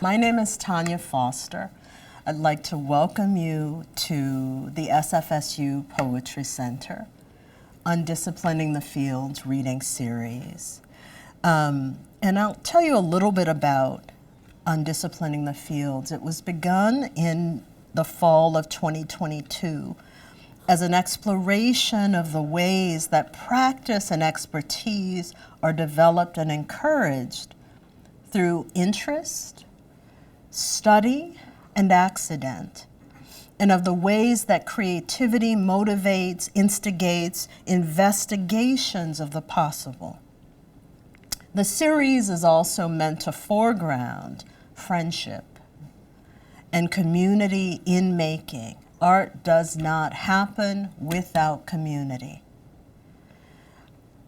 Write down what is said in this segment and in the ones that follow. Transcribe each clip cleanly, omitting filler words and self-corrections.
My name is Tonya Foster. I'd like to welcome you to the SFSU Poetry Center, Undisciplining the Fields reading series. And I'll tell you a little bit about Undisciplining the Fields. It was begun in the fall of 2022 as an exploration of the ways that practice and expertise are developed and encouraged through interest, study, and accident, and of the ways that creativity motivates, instigates investigations of the possible. The series is also meant to foreground friendship and community in making. Art does not happen without community.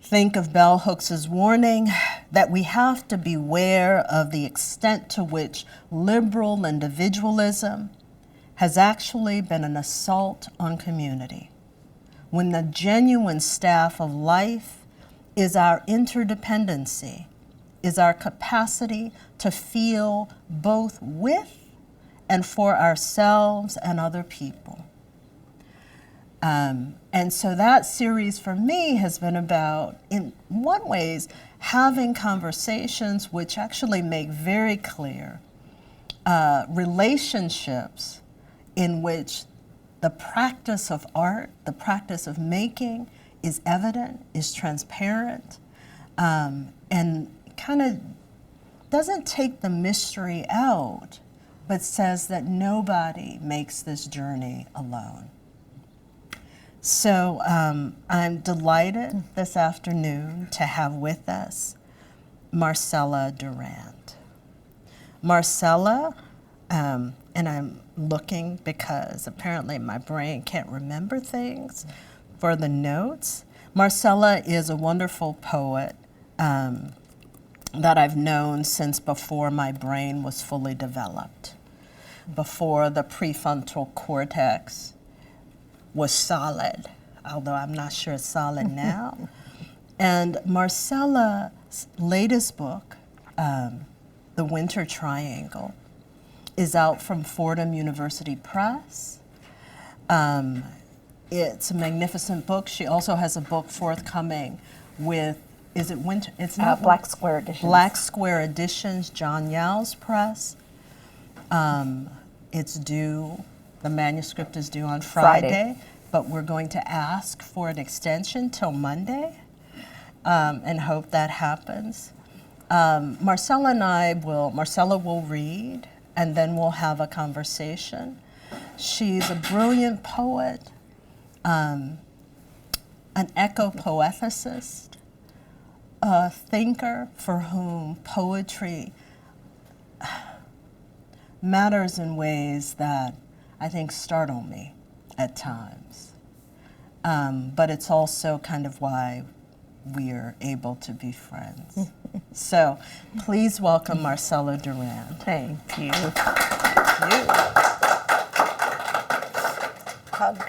Think of Bell Hooks's warning that we have to beware of the extent to which liberal individualism has actually been an assault on community, when the genuine staff of life is our interdependency, is our capacity to feel both with and for ourselves and other people. And so that series for me has been about, in one ways, having conversations which actually make very clear relationships in which the practice of art, the practice of making is evident, is transparent, and kind of doesn't take the mystery out, but says that nobody makes this journey alone. So I'm delighted this afternoon to have with us Marcella Durand. Marcella, and I'm looking because apparently my brain can't remember things for the notes. Marcella is a wonderful poet that I've known since before my brain was fully developed, before the prefrontal cortex was solid, although I'm not sure it's solid now. And Marcella's latest book, The Winter Triangle, is out from Fordham University Press. It's a magnificent book. She also has a book forthcoming with, is it Winter? It's not Black Square Editions. Black Square Editions, John Yow's press. It's due, the manuscript is due on Friday, but we're going to ask for an extension till Monday and hope that happens. Marcella will read, and then we'll have a conversation. She's a brilliant poet, an eco-poethicist, a thinker for whom poetry matters in ways that I think startle me at times. But it's also kind of why we're able to be friends. So please welcome Marcella Durand. Thank you. Hug.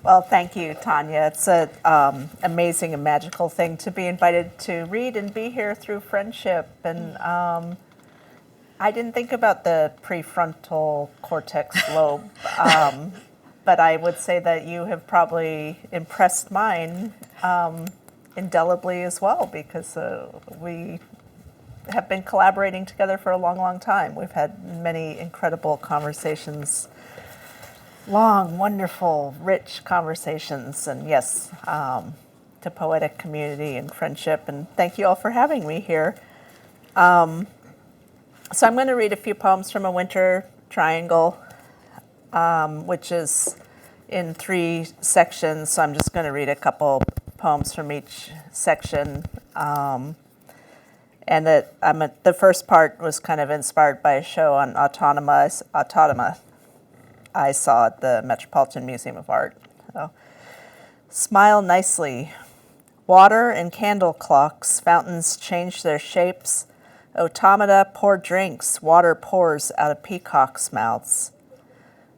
Well, thank you, Tonya. It's an amazing and magical thing to be invited to read and be here through friendship. And I didn't think about the prefrontal cortex lobe, but I would say that you have probably impressed mine indelibly as well, because we have been collaborating together for a long, long time. We've had many incredible conversations, long, wonderful, rich conversations, and yes, to poetic community and friendship, and thank you all for having me here. So I'm going to read a few poems from A Winter Triangle, which is in 3 sections, so I'm just going to read a couple poems from each section. And the first part was kind of inspired by a show on autonoma I saw at the Metropolitan Museum of Art. So, smile nicely. Water and candle clocks, fountains change their shapes. Automata pour drinks, water pours out of peacocks' mouths.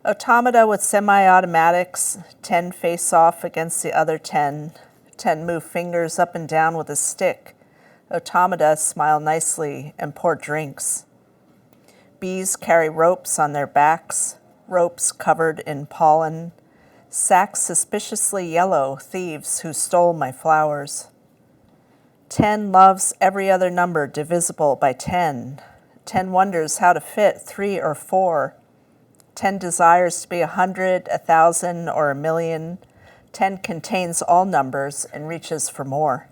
Automata with semi-automatics, 10 face off against the other 10, 10 move fingers up and down with a stick. Automata smile nicely and pour drinks. Bees carry ropes on their backs, ropes covered in pollen. Sacks suspiciously yellow, thieves who stole my flowers. 10 loves every other number divisible by 10. 10 wonders how to fit 3 or 4. 10 desires to be 100, 1,000, or 1,000,000. 10 contains all numbers and reaches for more.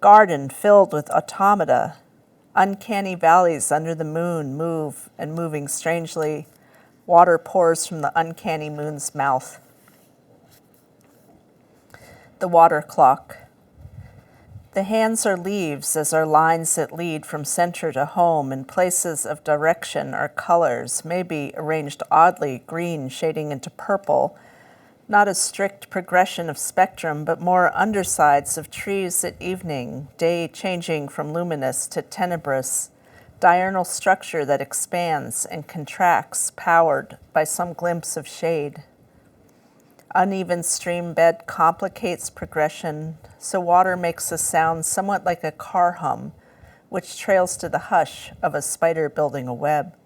Garden filled with automata. Uncanny valleys under the moon move and moving strangely. Water pours from the uncanny moon's mouth. The water clock. The hands are leaves as are lines that lead from center to home, and places of direction are colors, maybe arranged oddly, green shading into purple. Not a strict progression of spectrum, but more undersides of trees at evening, day changing from luminous to tenebrous, diurnal structure that expands and contracts, powered by some glimpse of shade. Uneven stream bed complicates progression, so water makes a sound somewhat like a car hum, which trails to the hush of a spider building a web.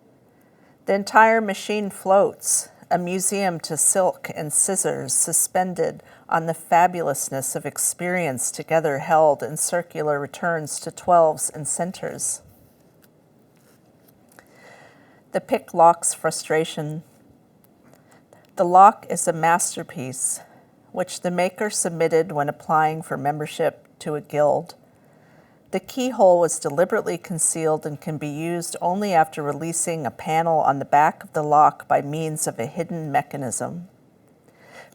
The entire machine floats, a museum to silk and scissors suspended on the fabulousness of experience together held in circular returns to 12s and centers. The pick lock's frustration. The lock is a masterpiece, which the maker submitted when applying for membership to a guild. The keyhole was deliberately concealed and can be used only after releasing a panel on the back of the lock by means of a hidden mechanism.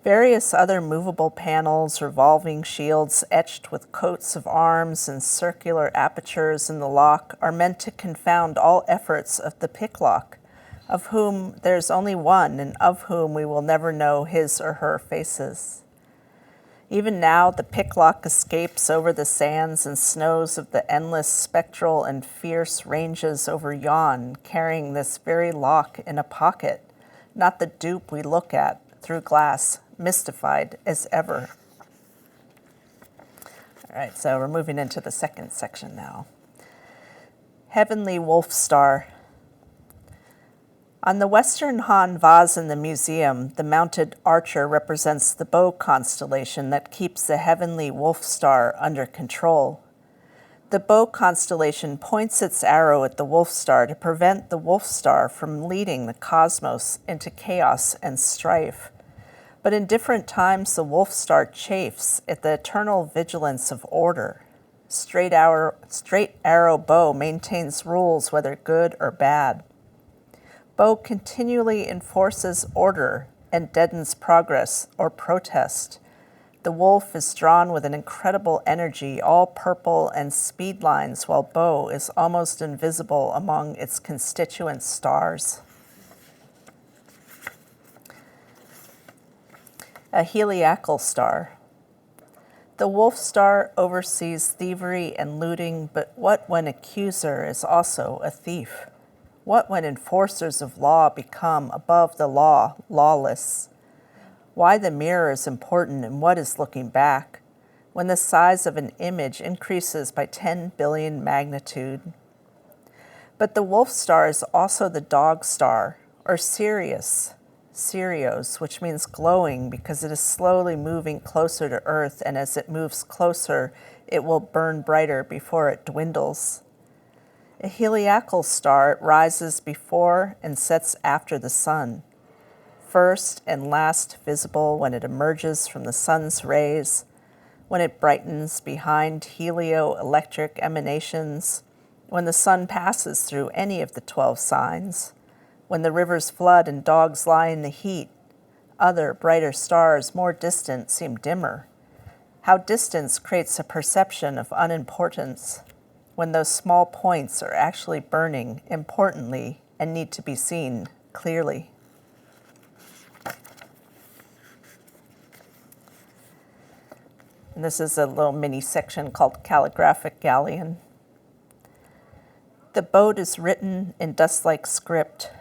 Various other movable panels, revolving shields etched with coats of arms and circular apertures in the lock are meant to confound all efforts of the picklock, of whom there's only one and of whom we will never know his or her faces. Even now, the picklock escapes over the sands and snows of the endless spectral and fierce ranges over yon, carrying this very lock in a pocket, not the dupe we look at through glass, mystified as ever. All right, so we're moving into the second section now. Heavenly Wolf Star. On the western Han vase in the museum, the mounted archer represents the bow constellation that keeps the heavenly wolf star under control. The bow constellation points its arrow at the wolf star to prevent the wolf star from leading the cosmos into chaos and strife. But in different times, the wolf star chafes at the eternal vigilance of order. Straight arrow bow maintains rules whether good or bad. Bow continually enforces order and deadens progress or protest. The wolf is drawn with an incredible energy, all purple and speed lines, while bow is almost invisible among its constituent stars. A heliacal star. The wolf star oversees thievery and looting, but what when accuser is also a thief? What when enforcers of law become above the law, lawless? Why the mirror is important and what is looking back, when the size of an image increases by 10 billion magnitude. But the wolf star is also the dog star, or Sirius, Sirios, which means glowing because it is slowly moving closer to Earth, and as it moves closer, it will burn brighter before it dwindles. A heliacal star rises before and sets after the sun, first and last visible when it emerges from the sun's rays, when it brightens behind helioelectric emanations, when the sun passes through any of the 12 signs, when the rivers flood and dogs lie in the heat. Other brighter stars more distant seem dimmer. How distance creates a perception of unimportance, when those small points are actually burning importantly and need to be seen clearly. And this is a little mini section called Calligraphic Galleon. The boat is written in dust-like script.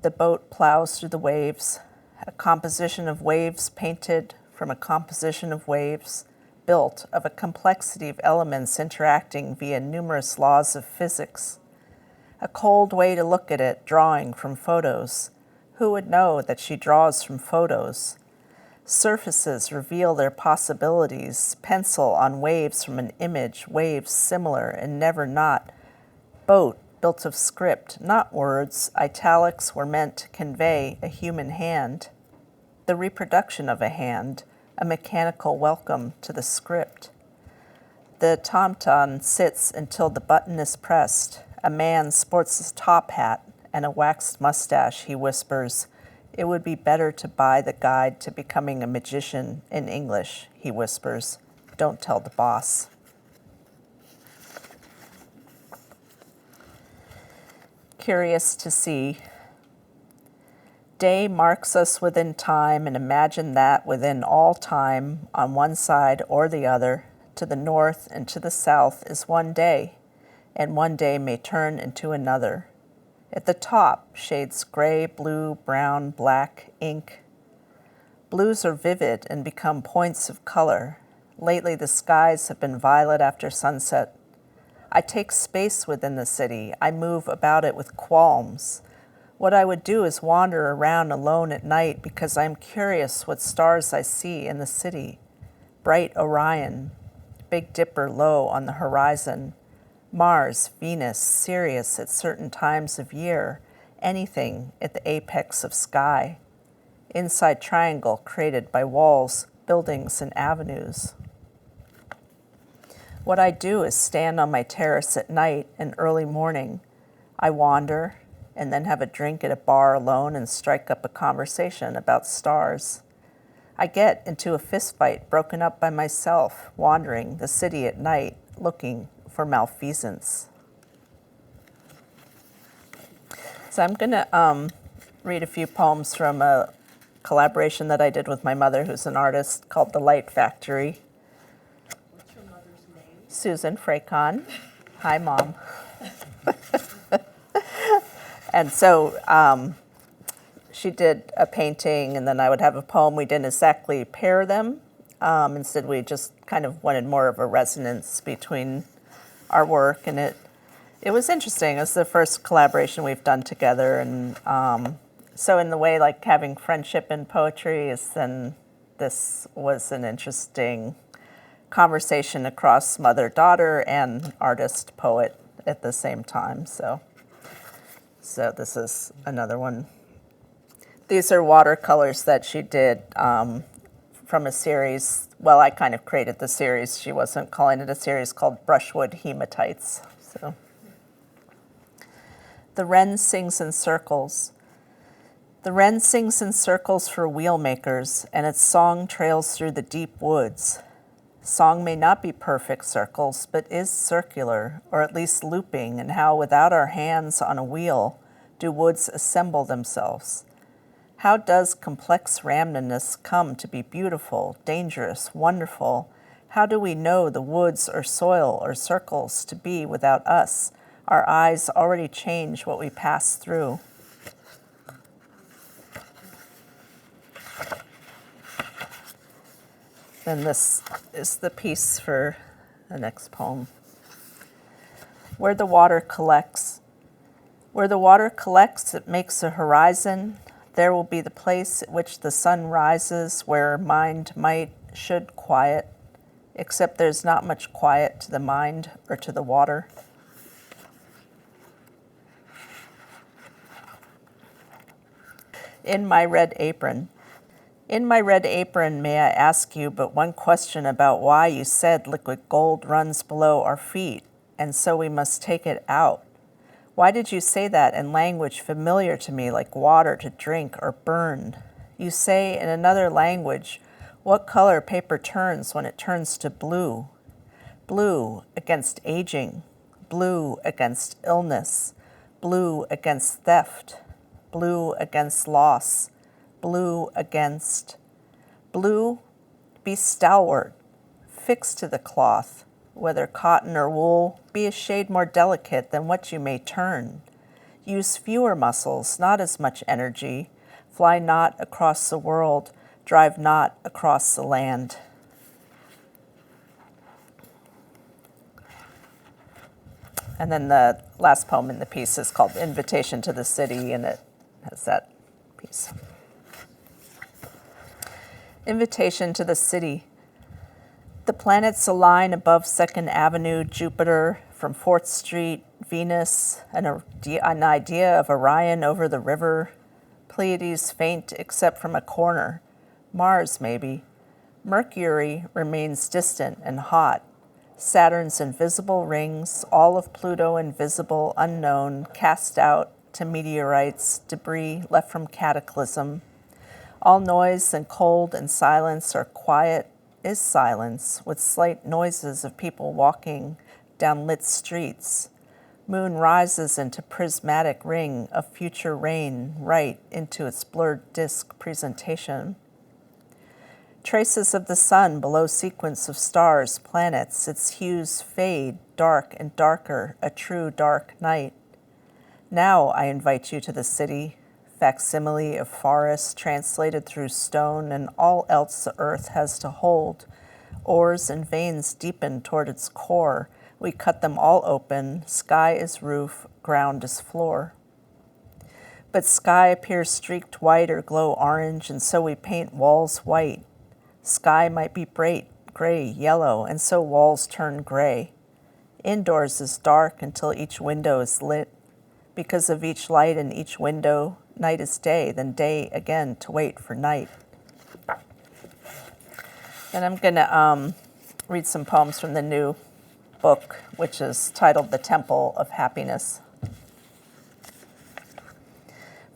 The boat plows through the waves, a composition of waves painted from a composition of waves, built of a complexity of elements interacting via numerous laws of physics. A cold way to look at it, drawing from photos. Who would know that she draws from photos? Surfaces reveal their possibilities, pencil on waves from an image, waves similar and never not. Boat built of script, not words, italics were meant to convey a human hand. The reproduction of a hand, a mechanical welcome to the script. The tom-tom sits until the button is pressed. A man sports his top hat and a waxed mustache, he whispers. It would be better to buy the guide to becoming a magician in English, he whispers. Don't tell the boss. Curious to see. Day marks us within time, and imagine that within all time, on one side or the other, to the north and to the south is one day, and one day may turn into another. At the top, shades gray, blue, brown, black, ink. Blues are vivid and become points of color. Lately, the skies have been violet after sunset. I take space within the city. I move about it with qualms. What I would do is wander around alone at night because I'm curious what stars I see in the city. Bright Orion, Big Dipper low on the horizon, Mars, Venus, Sirius at certain times of year, anything at the apex of sky. Inside triangle created by walls, buildings, and avenues. What I do is stand on my terrace at night and early morning. I wander and then have a drink at a bar alone and strike up a conversation about stars. I get into a fistfight broken up by myself, wandering the city at night, looking for malfeasance. So I'm going to read a few poems from a collaboration that I did with my mother, who's an artist, called The Light Factory. What's your mother's name? Suzan Frecon. Hi, Mom. And so she did a painting, and then I would have a poem. We didn't exactly pair them. Instead, we just kind of wanted more of a resonance between our work, and it was interesting. It was the first collaboration we've done together, and so in the way, like having friendship in poetry is then this was an interesting conversation across mother-daughter and artist-poet at the same time. So this is another one. These are watercolors that she did from a series. Well, I kind of created the series. She wasn't calling it a series, called Brushwood Hematites. So, the wren sings in circles. The wren sings in circles for wheel makers, and its song trails through the deep woods. Song may not be perfect circles, but is circular, or at least looping, and how without our hands on a wheel do woods assemble themselves. How does complex randomness come to be beautiful, dangerous, wonderful? How do we know the woods or soil or circles to be without us? Our eyes already change what we pass through. Then this is the piece for the next poem. Where the water collects. Where the water collects, it makes a horizon. There will be the place at which the sun rises, where mind should quiet, except there's not much quiet to the mind or to the water. In my red apron. In my red apron, may I ask you but one question about why you said liquid gold runs below our feet, and so we must take it out? Why did you say that in language familiar to me, like water to drink or burn? You say in another language what color paper turns when it turns to blue. Blue against aging, blue against illness, blue against theft, blue against loss, blue against. Blue, be stalwart, fixed to the cloth, whether cotton or wool, be a shade more delicate than what you may turn. Use fewer muscles, not as much energy. Fly not across the world, drive not across the land. And then the last poem in the piece is called Invitation to the City, and it has that piece. Invitation to the City. The planets align above 2nd Avenue, Jupiter, from 4th Street, Venus, an idea of Orion over the river, Pleiades faint except from a corner, Mars maybe. Mercury remains distant and hot. Saturn's invisible rings, all of Pluto invisible, unknown, cast out to meteorites, debris left from cataclysm. All noise and cold and silence or quiet is silence, with slight noises of people walking down lit streets. Moon rises into prismatic ring of future rain right into its blurred disk presentation. Traces of the sun below sequence of stars, planets, its hues fade, dark and darker, a true dark night. Now I invite you to the city, facsimile of forest translated through stone and all else the earth has to hold. Ores and veins deepen toward its core. We cut them all open, sky is roof, ground is floor. But sky appears streaked white or glow orange, and so we paint walls white. Sky might be bright, gray, yellow, and so walls turn gray. Indoors is dark until each window is lit. Because of each light in each window, night is day, then day again to wait for night. And I'm going to read some poems from the new book, which is titled The Temple of Happiness.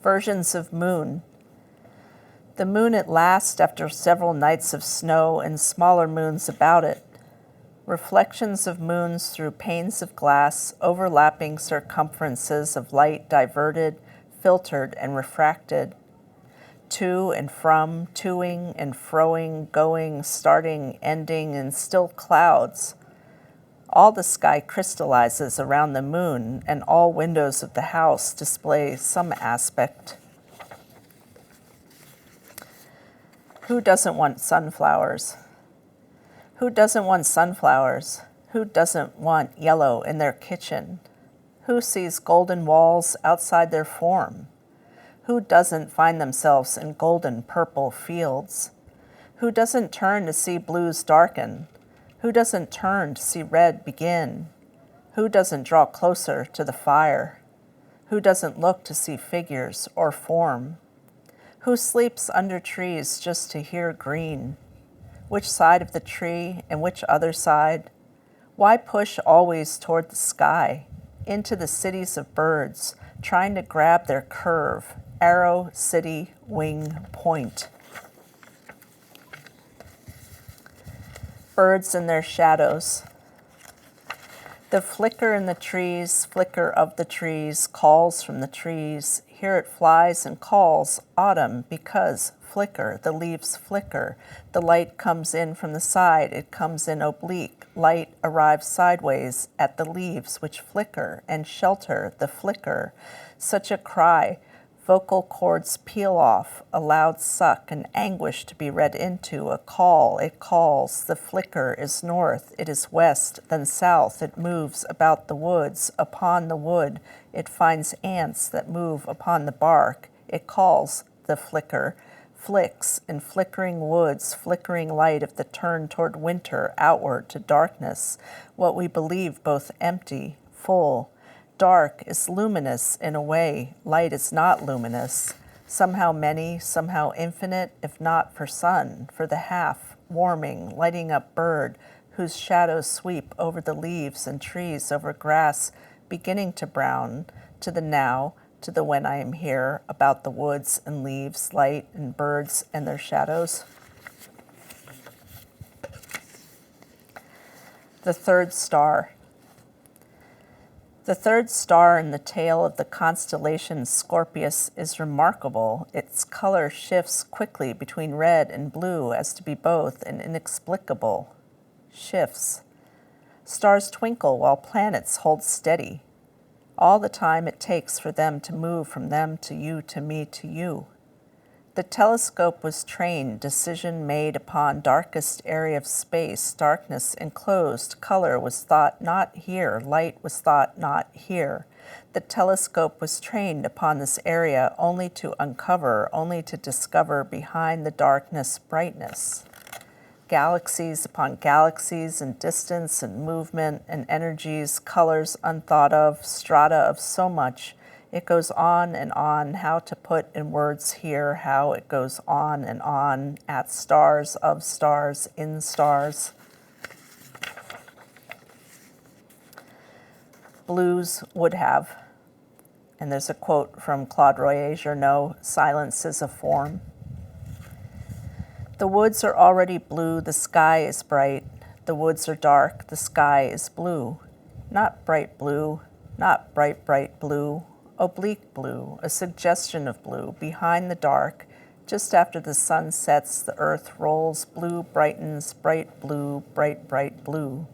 Versions of Moon. The moon at last after several nights of snow and smaller moons about it. Reflections of moons through panes of glass, overlapping circumferences of light diverted, filtered, and refracted. To and from, toing and froing, going, starting, ending, and still clouds. All the sky crystallizes around the moon, and all windows of the house display some aspect. Who doesn't want sunflowers? Who doesn't want sunflowers? Who doesn't want yellow in their kitchen? Who sees golden walls outside their form? Who doesn't find themselves in golden purple fields? Who doesn't turn to see blues darken? Who doesn't turn to see red begin? Who doesn't draw closer to the fire? Who doesn't look to see figures or form? Who sleeps under trees just to hear green? Which side of the tree and which other side? Why push always toward the sky, into the cities of birds, trying to grab their curve, arrow, city, wing, point? Birds and their shadows. The flicker in the trees, flicker of the trees, calls from the trees. Here it flies and calls, autumn, because flicker, the leaves flicker. The light comes in from the side, it comes in oblique. Light arrives sideways at the leaves which flicker and shelter the flicker. Such a cry, vocal cords peel off, a loud suck, an anguish to be read into, a call, it calls. The flicker is north, it is west, then south, it moves about the woods, upon the wood. It finds ants that move upon the bark. It calls the flicker, flicks in flickering woods, flickering light of the turn toward winter, outward to darkness. What we believe both empty, full. Dark is luminous in a way, light is not luminous. Somehow many, somehow infinite, if not for sun, for the half, warming, lighting up bird, whose shadows sweep over the leaves and trees, over grass, beginning to brown, to the now, to the when I am here, about the woods and leaves, light and birds and their shadows. The third star. The third star in the tail of the constellation Scorpius is remarkable. Its color shifts quickly between red and blue as to be both and inexplicable. Shifts. Stars twinkle while planets hold steady. All the time it takes for them to move from them to you to me to you. The telescope was trained, decision made upon darkest area of space, darkness enclosed, color was thought not here, light was thought not here. The telescope was trained upon this area only to uncover, only to discover behind the darkness brightness. Galaxies upon galaxies and distance and movement and energies, colors unthought of, strata of so much. It goes on and on, how to put in words here, how it goes on and on, at stars, of stars, in stars. Blues would have. And there's a quote from Claude Royer-Journeau, silence is a form. The woods are already blue, the sky is bright. The woods are dark, the sky is blue. Not bright blue, not bright, bright blue. Oblique blue, a suggestion of blue, behind the dark. Just after the sun sets, the earth rolls, blue brightens, bright blue, bright, bright blue.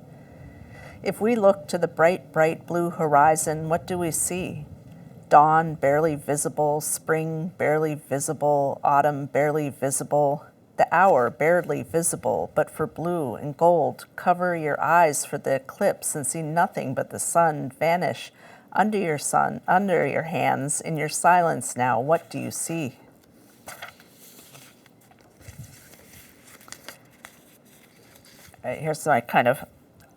If we look to the bright, bright blue horizon, what do we see? Dawn barely visible, spring barely visible, autumn barely visible, the hour barely visible, but for blue and gold, cover your eyes for the eclipse and see nothing but the sun vanish. Under your sun, under your hands, in your silence now, what do you see? All right, here's my kind of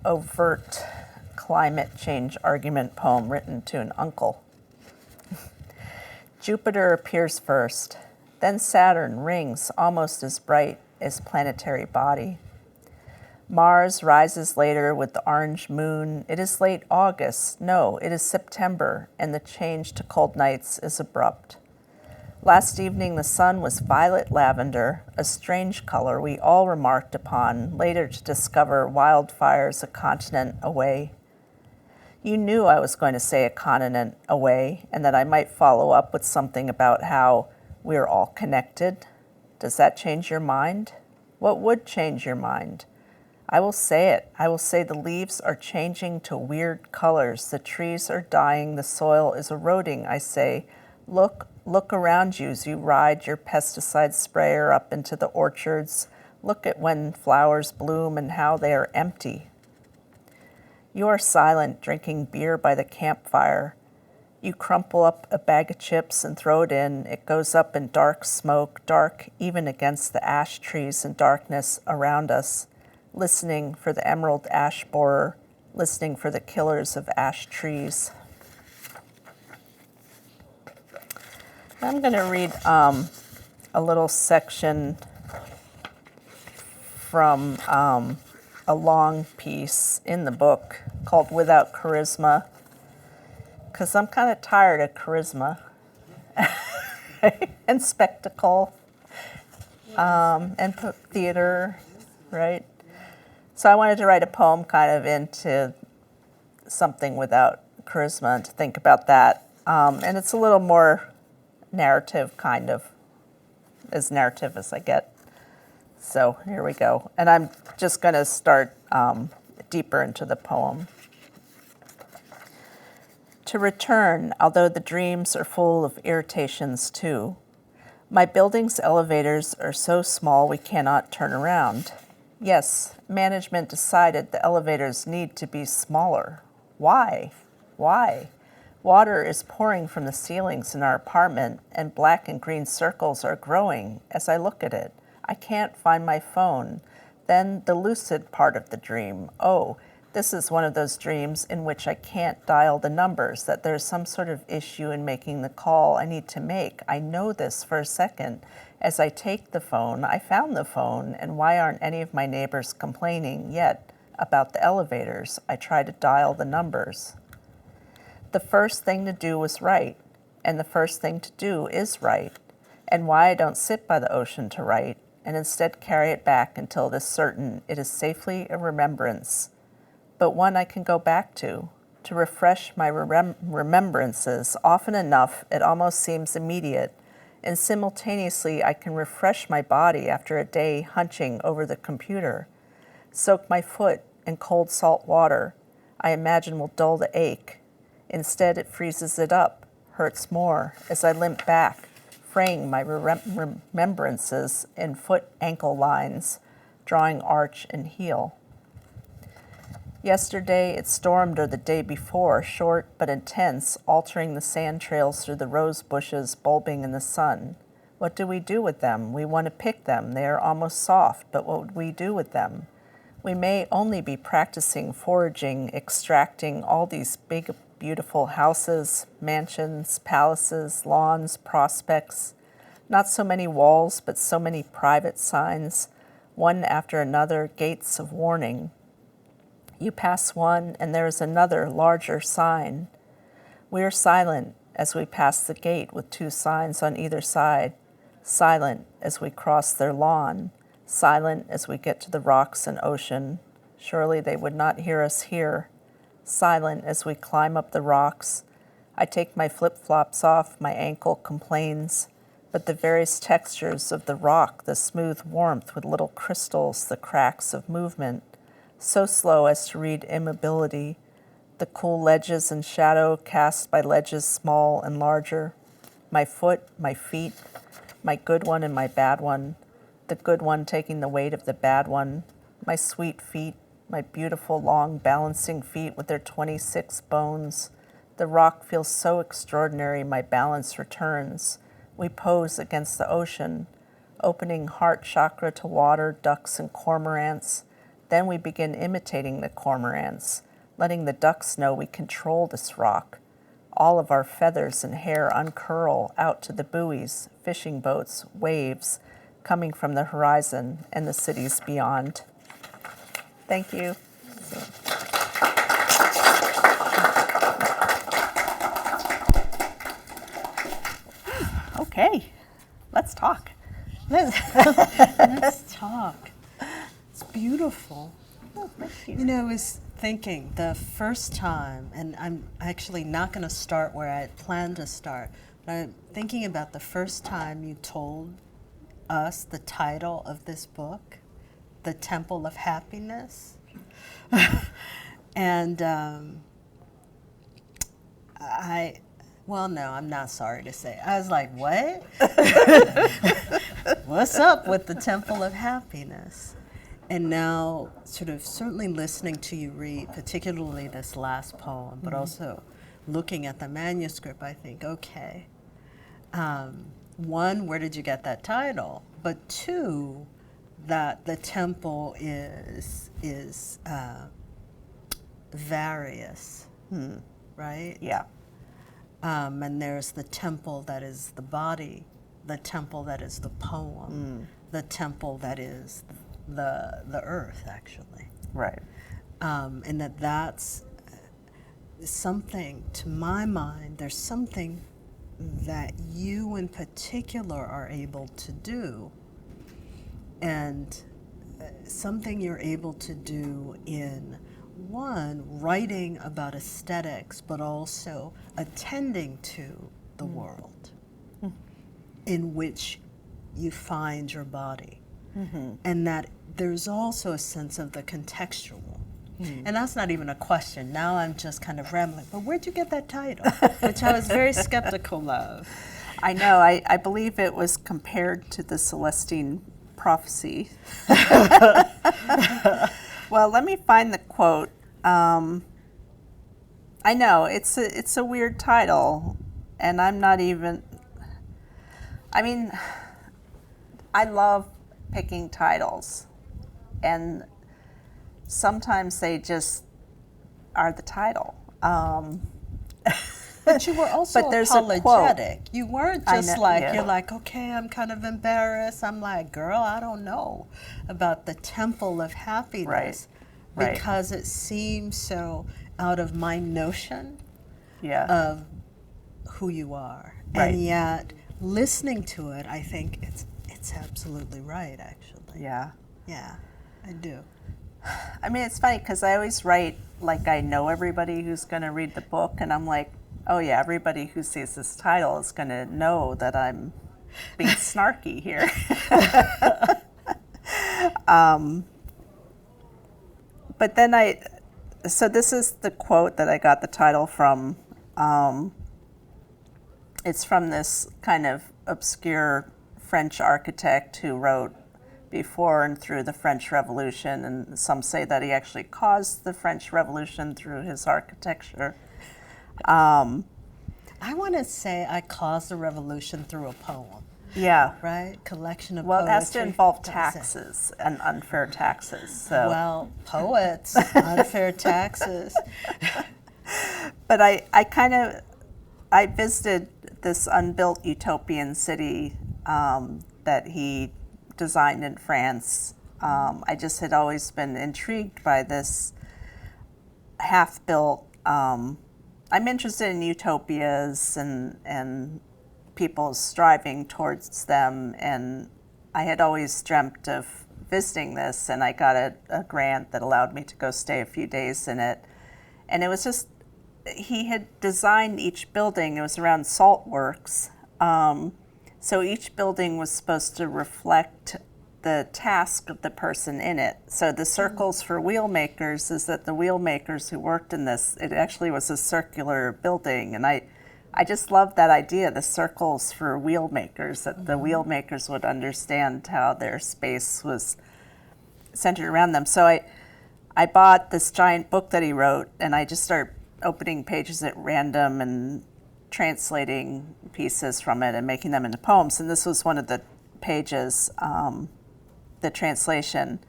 overt climate change argument poem written to an uncle. Jupiter appears first, then Saturn rings almost as bright as planetary body. Mars rises later with the orange moon. It is late August. No, it is September, and the change to cold nights is abrupt. Last evening the sun was violet lavender, a strange color we all remarked upon, later to discover wildfires a continent away. You knew I was going to say a continent away, and that I might follow up with something about how we're all connected. Does that change your mind? What would change your mind? I will say it. I will say the leaves are changing to weird colors. The trees are dying. The soil is eroding. I say, look around you as you ride your pesticide sprayer up into the orchards. Look at when flowers bloom and how they are empty. You are silent, drinking beer by the campfire. You crumple up a bag of chips and throw it in. It goes up in dark smoke, dark even against the ash trees and darkness around us. Listening for the emerald ash borer, listening for the killers of ash trees. I'm going to read a little section from a long piece in the book called Without Charisma, because I'm kind of tired of charisma and spectacle and theater, right? So I wanted to write a poem kind of into something without charisma and to think about that. And it's a little more narrative, kind of, as narrative as I get. So here we go. And I'm just going to start deeper into the poem. To return, although the dreams are full of irritations too. My building's elevators are so small we cannot turn around. Yes, management decided the elevators need to be smaller. Why? Why? Water is pouring from the ceilings in our apartment, and black and green circles are growing as I look at it. I can't find my phone. Then the lucid part of the dream. Oh, this is one of those dreams in which I can't dial the numbers, that there's some sort of issue in making the call I need to make. I know this for a second. As I take the phone, I found the phone, and why aren't any of my neighbors complaining yet about the elevators? I try to dial the numbers. The first thing to do was write, and the first thing to do is write, and why I don't sit by the ocean to write, and instead carry it back until it is certain it is safely a remembrance, but one I can go back to refresh my remembrances. Often enough, it almost seems immediate, and simultaneously I can refresh my body after a day hunching over the computer. Soak my foot in cold salt water I imagine will dull the ache. Instead, it freezes it up, hurts more, as I limp back, fraying my remembrances in foot-ankle lines, drawing arch and heel. Yesterday it stormed, or the day before, short but intense, altering the sand trails through the rose bushes bulbing in the sun. What do we do with them? We want to pick them. They are almost soft, but what would we do with them? We may only be practicing foraging, extracting all these big, beautiful houses, mansions, palaces, lawns, prospects. Not so many walls, but so many private signs, one after another, gates of warning. You pass one, and there is another, larger sign. We are silent as we pass the gate with two signs on either side, silent as we cross their lawn, silent as we get to the rocks and ocean. Surely they would not hear us here. Silent as we climb up the rocks. I take my flip-flops off, my ankle complains, but the various textures of the rock, the smooth warmth with little crystals, the cracks of movement, so slow as to read immobility, the cool ledges and shadow cast by ledges small and larger, my foot, my feet, my good one and my bad one, the good one taking the weight of the bad one, my sweet feet, my beautiful long balancing feet with their 26 bones. The rock feels so extraordinary, my balance returns. We pose against the ocean, opening heart chakra to water, ducks and cormorants. Then we begin imitating the cormorants, letting the ducks know we control this rock. All of our feathers and hair uncurl out to the buoys, fishing boats, waves, coming from the horizon and the cities beyond. Thank you. Okay, let's talk. Let's talk. It's beautiful. Oh, thank you. You know, I was thinking the first time, and I'm actually not going to start where I had planned to start, but I'm thinking about the first time you told us the title of this book, The Temple of Happiness. And well, no, I'm not sorry to say. I was like, what? What's up with the Temple of Happiness? And now, sort of certainly listening to you read, particularly this last poem, but also looking at the manuscript, I think, okay, one, where did you get that title? But two, that the temple is various, right? Yeah. And there's the temple that is the body, the temple that is the poem, the temple that is the earth, actually. Right. And that's something, to my mind, there's something that you in particular are able to do, and something you're able to do in, one, writing about aesthetics, but also attending to the world in which you find your body. And that there's also a sense of the contextual. And that's not even a question. Now I'm just kind of rambling. But where'd you get that title? Which I was very skeptical of. I know. I believe it was compared to the Celestine prophecy. Well, let me find the quote. I know it's a weird title, and I'm not even. I mean, I love picking titles, and sometimes they just are the title. But you were also But there's a quote. apologetic. You weren't I just know, like, yeah. you're like, okay, I'm kind of embarrassed. I'm like, girl, I don't know about the temple of happiness. Right. Because it seems so out of my notion Yeah. of who you are. Right. And yet, listening to it, I think it's absolutely right, actually. Yeah. Yeah, I do. I mean, it's funny because I always write like I know everybody who's going to read the book, and I'm like, oh yeah, everybody who sees this title is going to know that I'm being snarky here. But then so this is the quote that I got the title from. It's from this kind of obscure French architect who wrote before and through the French Revolution, and some say that he actually caused the French Revolution through his architecture. I want to say I caused the revolution through a poem, Yeah. right? Collection of Well, poetry. it has to involve That was it. taxes and unfair taxes. So. Well, poets, unfair taxes. But I visited this unbuilt utopian city that he designed in France. I just had always been intrigued by this half-built. I'm interested in utopias and people striving towards them, and I had always dreamt of visiting this, and I got a grant that allowed me to go stay a few days in it. And it was just, he had designed each building, it was around salt works, so each building was supposed to reflect the task of the person in it. So the circles for wheel makers is that the wheel makers who worked in this, it actually was a circular building. And I just love that idea, the circles for wheel makers, that the wheel makers would understand how their space was centered around them. So I bought this giant book that he wrote, and I just started opening pages at random and translating pieces from it and making them into poems. And this was one of the pages, the translation.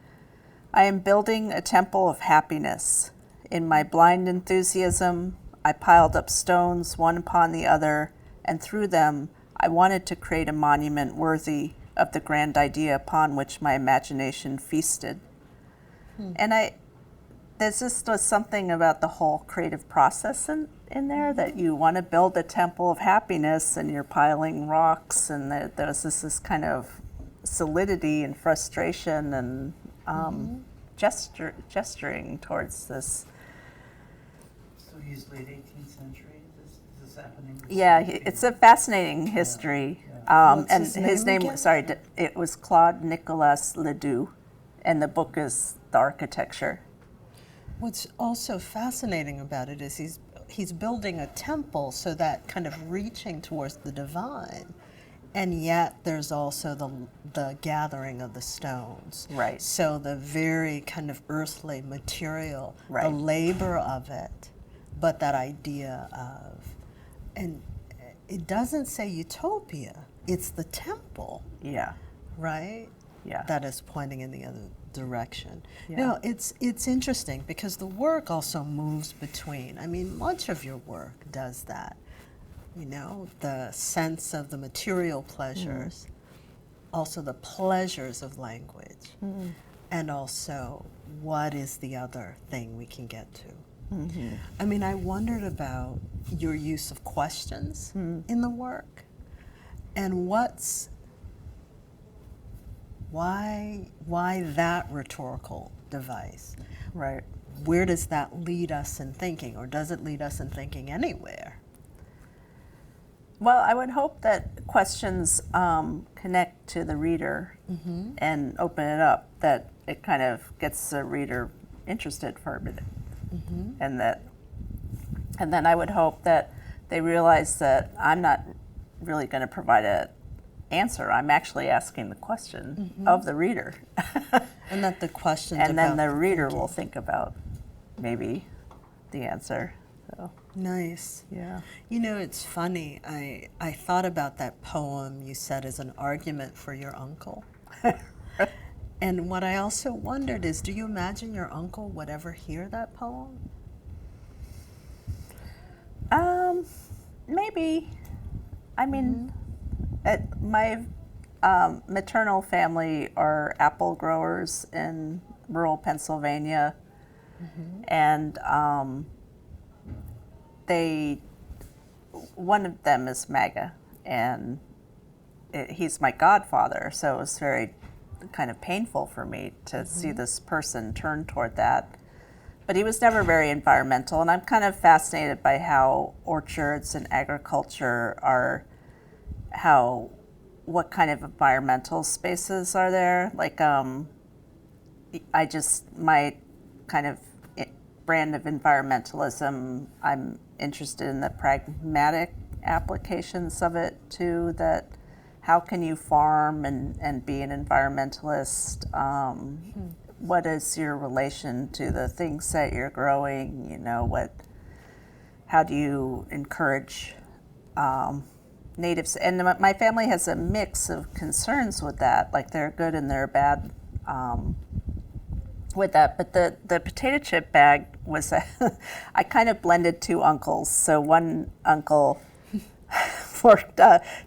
I am building a temple of happiness. In my blind enthusiasm, I piled up stones one upon the other, and through them I wanted to create a monument worthy of the grand idea upon which my imagination feasted. And there's just was something about the whole creative process in there, that you want to build a temple of happiness and you're piling rocks, and there was this kind of solidity and frustration and gesturing towards this. So he's late 18th century? Is this happening? Yeah, it's a fascinating history. What's And his name again? sorry, it was Claude Nicolas Ledoux, and the book is The Architecture. What's also fascinating about it is he's building a temple, so that kind of reaching towards the divine, and yet there's also the gathering of the stones. Right. So the very kind of earthly material, the Right. labor of it, but that idea of, and it doesn't say utopia, it's the temple, Yeah, right? yeah. That is pointing in the other direction. Yeah. No, it's interesting because the work also moves between. I mean, much of your work does that. You know, the sense of the material pleasures, also the pleasures of language, and also what is the other thing we can get to. I mean, I wondered about your use of questions in the work, and why that rhetorical device? Right. Where does that lead us in thinking, or does it lead us in thinking anywhere? Well, I would hope that questions connect to the reader and open it up, that it kind of gets the reader interested for a minute. And then I would hope that they realize that I'm not really going to provide an answer. I'm actually asking the question of the reader. And that the questions And then about the reader thinking. will think about maybe the answer. So, Nice. yeah. You know, it's funny. I thought about that poem you said as an argument for your uncle. And what I also wondered is, do you imagine your uncle would ever hear that poem? Maybe. I mean, my maternal family are apple growers in rural Pennsylvania, and one of them is MAGA, and he's my godfather, so it was very kind of painful for me to see this person turn toward that. But he was never very environmental, and I'm kind of fascinated by how orchards and agriculture are, what kind of environmental spaces are there. Like, my kind of brand of environmentalism, I'm interested in the pragmatic applications of it too, that how can you farm and be an environmentalist? What is your relation to the things that you're growing? You know, how do you encourage natives? And my family has a mix of concerns with that, like they're good and they're bad with that. But the potato chip bag was, I kind of blended two uncles. So one uncle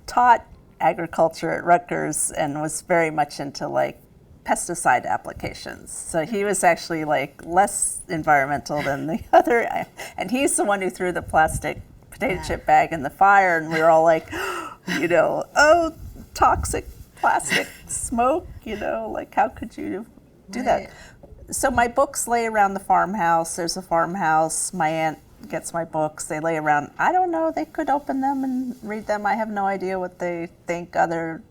taught agriculture at Rutgers and was very much into like pesticide applications. So he was actually like less environmental than the other. And he's the one who threw the plastic potato chip bag in the fire, and we were all like, you know, oh, toxic plastic smoke, you know, like how could you do that? So my books lay around the farmhouse. There's a farmhouse. My aunt gets my books. They lay around. I don't know. They could open them and read them. I have no idea what they think other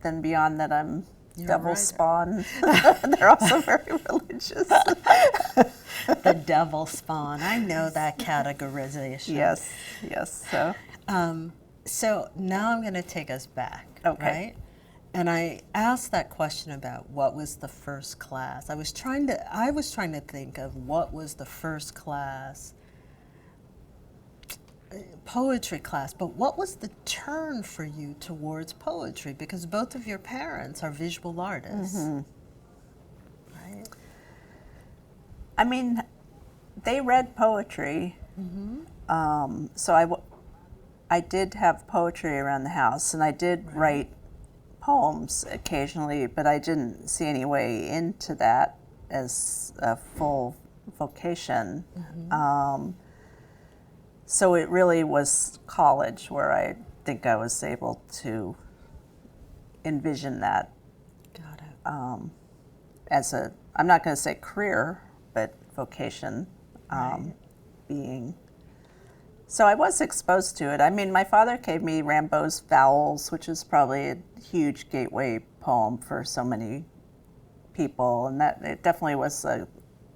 than beyond that I'm devil's spawn. They're also very religious. The devil spawn. I know that categorization. Yes, yes. So now I'm going to take us back, Okay. right? And I asked that question about what was the first class. I was trying to think of what was the first class, poetry class, but what was the turn for you towards poetry? Because both of your parents are visual artists, right? I mean, they read poetry, so I did have poetry around the house, and I did write poems occasionally, but I didn't see any way into that as a full vocation. So it really was college where I think I was able to envision that Got it. as I'm not going to say career, but vocation being. So I was exposed to it. I mean, my father gave me Rimbaud's Vowels, which is probably a huge gateway poem for so many people, and that it definitely was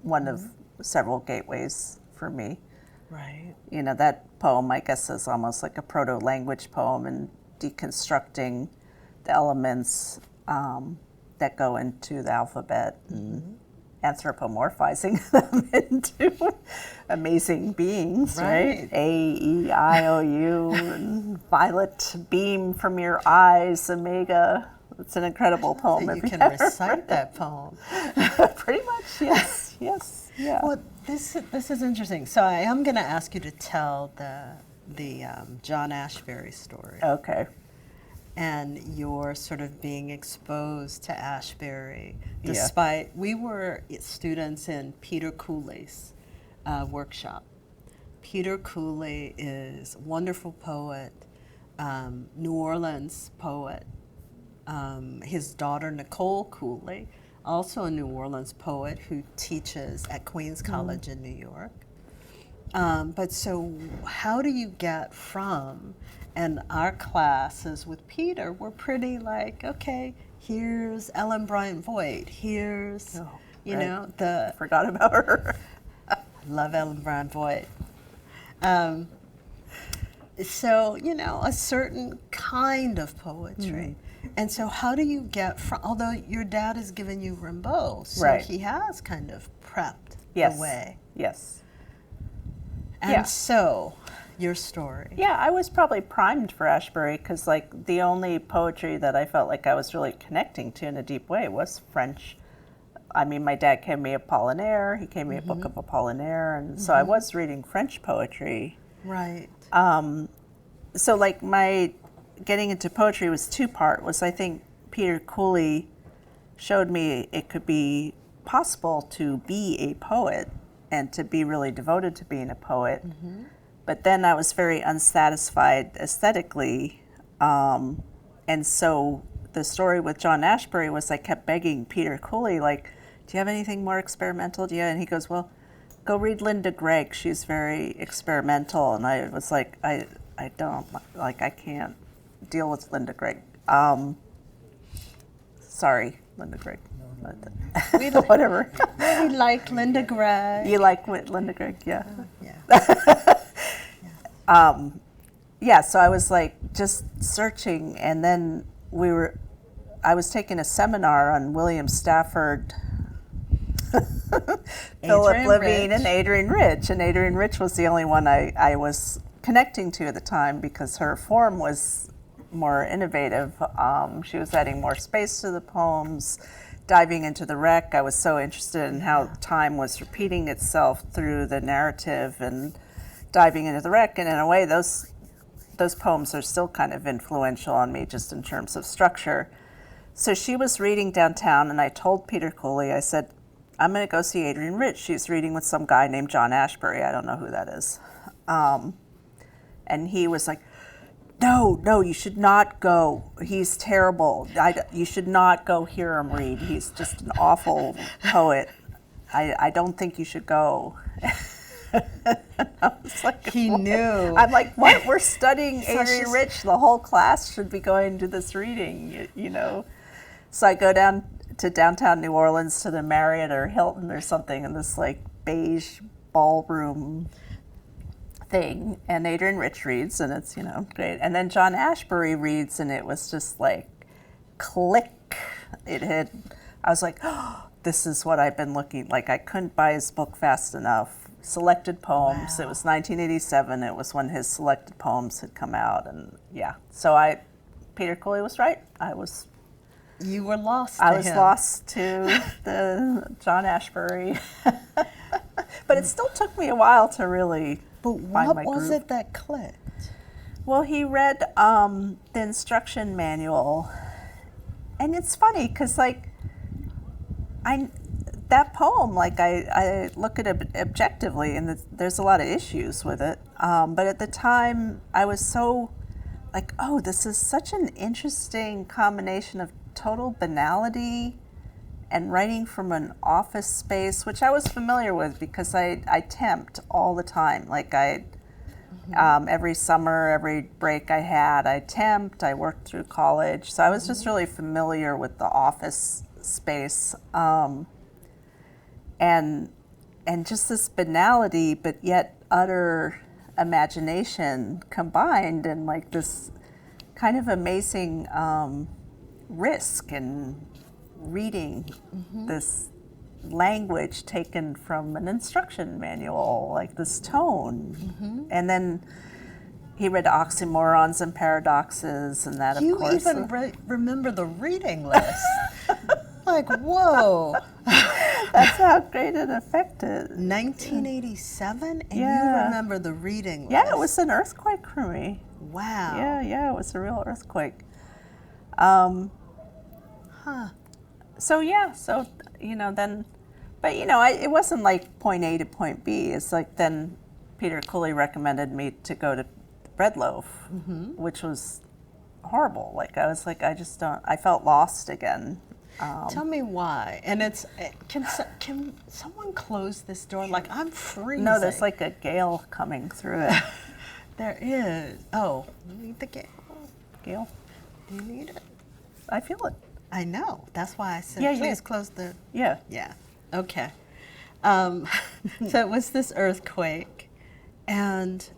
one of several gateways for me. Right. You know, that poem, I guess, is almost like a proto-language poem and deconstructing the elements that go into the alphabet and anthropomorphizing them into amazing beings, right? A, E, I, O, U, and violet beam from your eyes, omega. It's an incredible poem. So you can recite that poem. Pretty much, yes, yes, yeah. Well, this is interesting. So I am going to ask you to tell the John Ashbery story. Okay. And your sort of being exposed to Ashbery, despite we were students in Peter Cooley's workshop. Peter Cooley is a wonderful poet, New Orleans poet. His daughter Nicole Cooley, also a New Orleans poet who teaches at Queens College in New York. But so how do you get from, and our classes with Peter were pretty like, okay, here's Ellen Bryant Voigt, here's, you know, I forgot about her. Love Ellen Bryant Voigt. So, you know, a certain kind of poetry. And so how do you get from, although your dad has given you Rimbaud, so he has kind of prepped the way. Yes. And so, your story. Yeah, I was probably primed for Ashbery because, like, the only poetry that I felt like I was really connecting to in a deep way was French. I mean, my dad gave me Apollinaire. He gave me a book of Apollinaire, and so I was reading French poetry. Right. So, like, my getting into poetry was two-part. Was I think Peter Cooley showed me it could be possible to be a poet and to be really devoted to being a poet. But then I was very unsatisfied aesthetically. And so the story with John Ashbery was I kept begging Peter Cooley, like, do you have anything more experimental? And he goes, well, go read Linda Gregg. She's very experimental. And I was like, I don't, like, I can't deal with Linda Gregg. Sorry, Linda Gregg. Whatever. We like Linda Gregg. You like Linda Gregg, yeah. Yeah. Yeah, so I was like just searching, and then I was taking a seminar on William Stafford, Philip Adrienne Levine, Rich. and Adrienne Rich. And Adrienne Rich was the only one I was connecting to at the time because her form was more innovative. She was adding more space to the poems, diving into the wreck. I was so interested in how time was repeating itself through the narrative and diving into the wreck. And in a way, those poems are still kind of influential on me just in terms of structure. So she was reading downtown, and I told Peter Cooley, I said, I'm going to go see Adrienne Rich. She's reading with some guy named John Ashbery. I don't know who that is. And he was like, no, you should not go. He's terrible. You should not go hear him read. He's just an awful poet. I don't think you should go. I was like, He what? knew. I'm like, what? We're studying So Adrienne she's- Rich. The whole class should be going to this reading, you know. So I go down to downtown New Orleans to the Marriott or Hilton or something in this like beige ballroom thing, and Adrienne Rich reads, and it's, you know, great. And then John Ashbery reads, and it was just like click. I was like, oh, this is what I've been looking like. I couldn't buy his book fast enough. Selected Poems. Wow. It was 1987. It was when his Selected Poems had come out, and yeah. So Peter Cooley was right. You were lost to I was him. lost to the John Ashbery. But it still took me a while to really But find what my was groove. it that clicked? Well, he read the instruction manual, and it's funny because like that poem, like I look at it objectively, and there's a lot of issues with it. But at the time, I was so like, oh, this is such an interesting combination of total banality and writing from an office space, which I was familiar with because I temped all the time. Like every summer, every break I had, I temped, I worked through college. So I was just really familiar with the office space. And just this banality, but yet utter imagination combined, and like this kind of amazing risk in reading this language taken from an instruction manual, like this tone. And then he read oxymorons and paradoxes, and that, of You course. even remember the reading list. Like, whoa. That's how great it affected. 1987, and you Yeah. remember the reading list. Yeah, it was an earthquake for me. Wow. Yeah, it was a real earthquake. So then, but it wasn't like point A to point B. It's like then Peter Cooley recommended me to go to Bread Loaf, which was horrible. Like I was like, I felt lost again. Tell me why. And it's, can someone close this door? Like, I'm freezing. No, there's like a gale coming through it. There is. Oh, you need the gate. Gale, Do you need it? I feel it. I know. That's why I said, Yeah, please yeah. close the. Yeah. Yeah. Okay. So it was this earthquake, and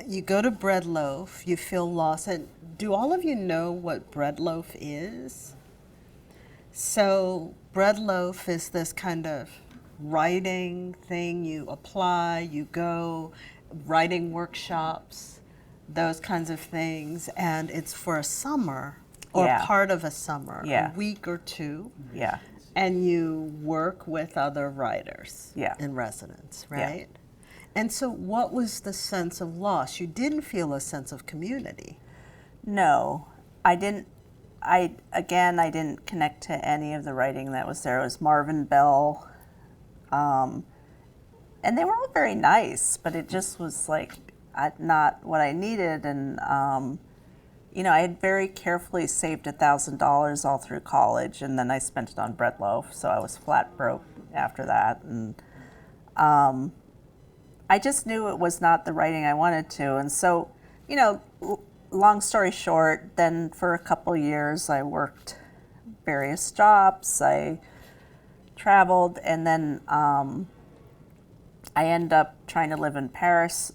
you go to Bread Loaf. You feel lost. And do all of you know what Bread Loaf is? So Bread Loaf is this kind of writing thing. You apply. You go writing workshops, those kinds of things, and it's for a summer or Yeah. part of a summer, Yeah. a week or two. Yeah. And you work with other writers Yeah. in residence, Yeah. right? And so what was the sense of loss? You didn't feel a sense of community. No, I didn't. I didn't connect to any of the writing that was there. It was Marvin Bell, and they were all very nice, but it just was like not what I needed. And I had very carefully saved $1,000 all through college, and then I spent it on Bread Loaf, so I was flat broke after that. And I just knew it was not the writing I wanted to, and so long story short, then for a couple years I worked various jobs, I traveled, and then I ended up trying to live in Paris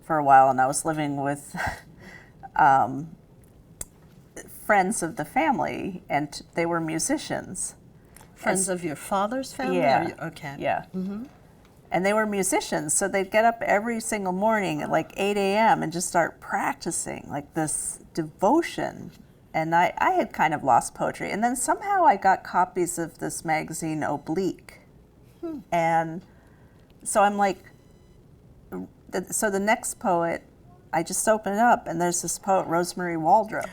for a while, and I was living with friends of the family, and they were musicians. Friends of your father's family? Yeah. Okay. Yeah. And they were musicians, so they'd get up every single morning at like 8 a.m. and just start practicing, like this devotion. And I had kind of lost poetry. And then somehow I got copies of this magazine, Oblique. And so I'm like, so the next poet, I just open it up, and there's this poet, Rosemary Waldrop.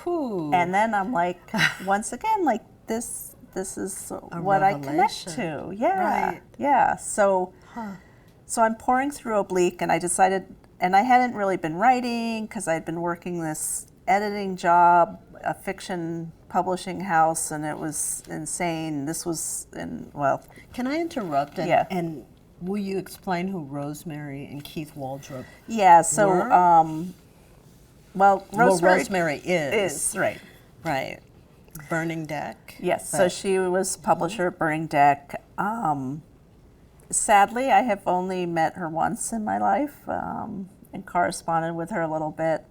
Ooh. And then I'm like, once again, like this is A what I connect revelation. to. Yeah. Right. Yeah. So I'm pouring through Oblique, and I decided, and I hadn't really been writing because I'd been working this editing job, a fiction publishing house, and it was insane. This was Can I interrupt? And, Yeah. and will you explain who Rosemary and Keith Waldrop yeah. So, were? Rosemary is. right. Right. Burning Deck. Yes, so But- she was publisher at Burning Deck. Sadly, I have only met her once in my life and corresponded with her a little bit.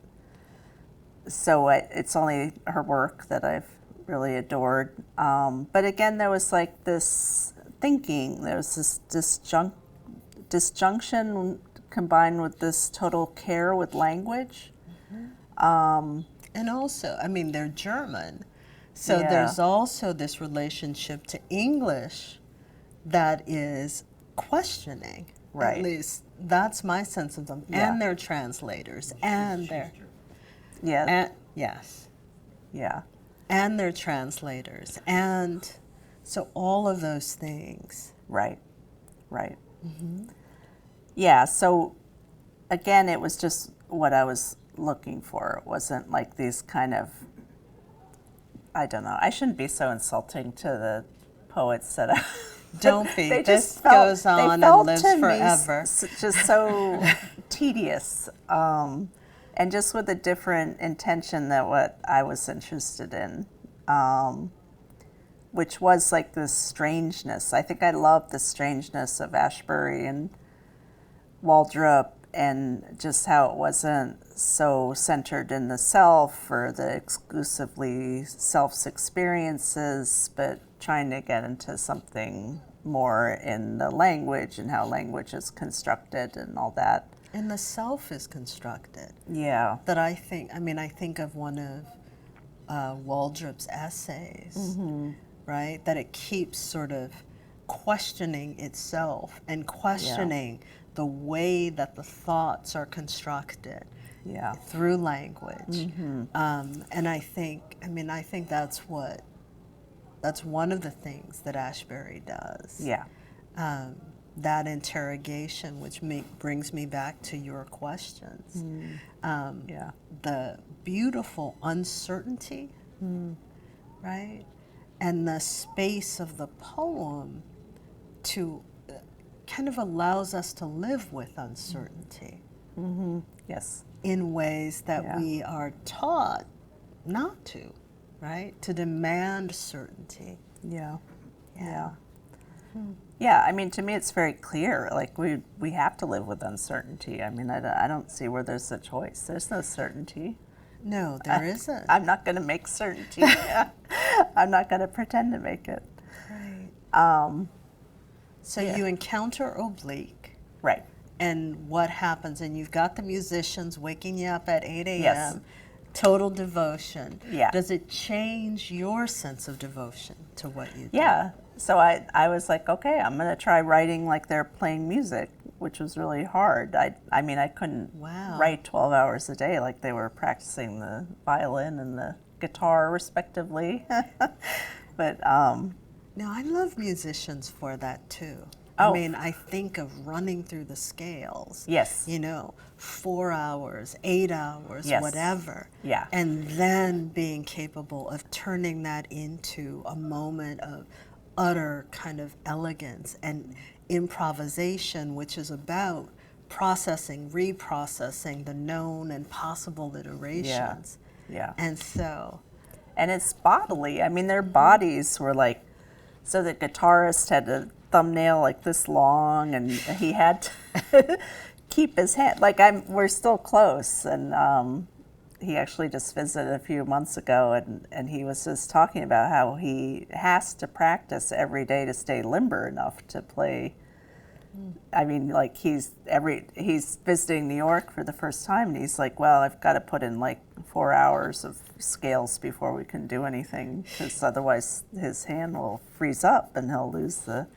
So it's only her work that I've really adored. But again, there was like this thinking, there was this disjunction combined with this total care with language. And also, I mean, they're German. So Yeah. there's also this relationship to English that is questioning. Right. At least that's my sense of them. Yeah. And they're translators. And they're, Yeah, and, yes. yeah, And they're translators. And so all of those things. right. Yeah, so again, it was just what I was looking for. It wasn't like these kind of, I don't know, I shouldn't be so insulting to the poets that Don't be. They This just felt- goes they on and felt lives to me forever. just so tedious, and just with a different intention than what I was interested in, which was like this strangeness. I think I loved the strangeness of Ashbery and Waldrop, and just how it wasn't so centered in the self or the exclusively self's experiences, but trying to get into something more in the language and how language is constructed and all that. And the self is constructed. Yeah. That I think of one of Waldrop's essays, right? That it keeps sort of questioning itself and questioning the way that the thoughts are constructed Yeah. through language. And I think that's one of the things that Ashbery does. Yeah. That interrogation, which brings me back to your questions. Yeah. The beautiful uncertainty, right? And the space of the poem to kind of allows us to live with uncertainty Yes. in ways that Yeah. we are taught not to, right? To demand certainty. Yeah. Yeah. Yeah, I mean, to me, it's very clear. Like, we have to live with uncertainty. I mean, I don't see where there's a choice. There's no certainty. No, there isn't. I'm not going to make certainty. I'm not going to pretend to make it. Right. So yeah. you encounter Oblique, Right. and what happens? And you've got the musicians waking you up at 8 a.m. Yes. Total devotion. Yeah. Does it change your sense of devotion to what you do? Yeah. So I was like, okay, I'm going to try writing like they're playing music, which was really hard. I mean, I couldn't Wow. write 12 hours a day like they were practicing the violin and the guitar, respectively. But Now, I love musicians for that too. Oh. I mean, I think of running through the scales. Yes. 4 hours, 8 hours, Yes. whatever. Yeah. And then being capable of turning that into a moment of utter kind of elegance and improvisation, which is about processing, reprocessing the known and possible iterations. Yeah. And so, And it's bodily. I mean, their bodies were like, so the guitarist had a thumbnail like this long, and he had to keep his hand, like we're still close, and he actually just visited a few months ago, and he was just talking about how he has to practice every day to stay limber enough to play. I mean, like he's visiting New York for the first time, and he's like, well, I've got to put in like 4 hours of scales before we can do anything, because otherwise his hand will freeze up and he'll lose the.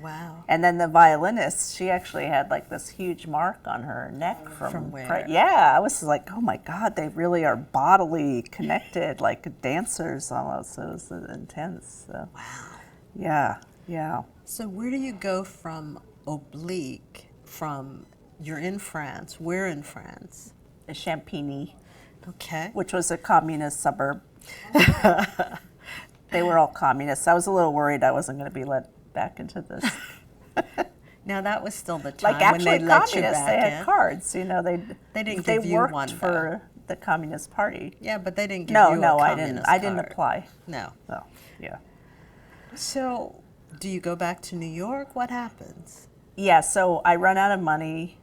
Wow. And then the violinist, she actually had like this huge mark on her neck From where? Yeah, I was like, oh my God, they really are bodily connected, like dancers almost. It was intense. So. Wow. Yeah, yeah. So where do you go from oblique? You're in France. We're in France. Champigny, Okay. which was a communist suburb. They were all communists. I was a little worried I wasn't going to be let back into this. Now that was still the time Like actually when they let communists, you they back had in. cards. You know, They didn't give you worked one, for the Communist Party. Yeah, but they didn't give No, you no, a I communist didn't. I didn't card. apply. No. No, yeah. So, do you go back to New York? What happens? Yeah, so I run out of money.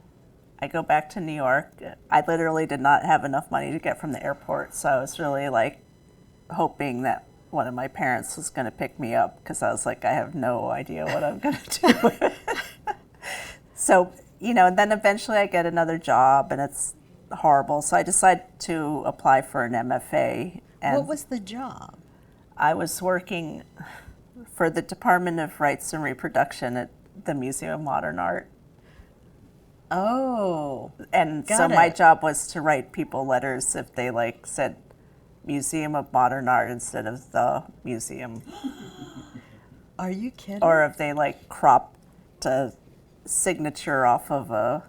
I go back to New York. I literally did not have enough money to get from the airport, so I was really like hoping that one of my parents was going to pick me up, because I was like, I have no idea what I'm going to do. So, you know, and then eventually I get another job, and it's horrible. So I decided to apply for an MFA. And What was the job? I was working for the Department of Rights and Reproduction at the Museum of Modern Art. Oh, And so Got my it. job was to write people letters if they like said Museum of Modern Art instead of the museum, are you kidding? or if they like cropped a signature off of a.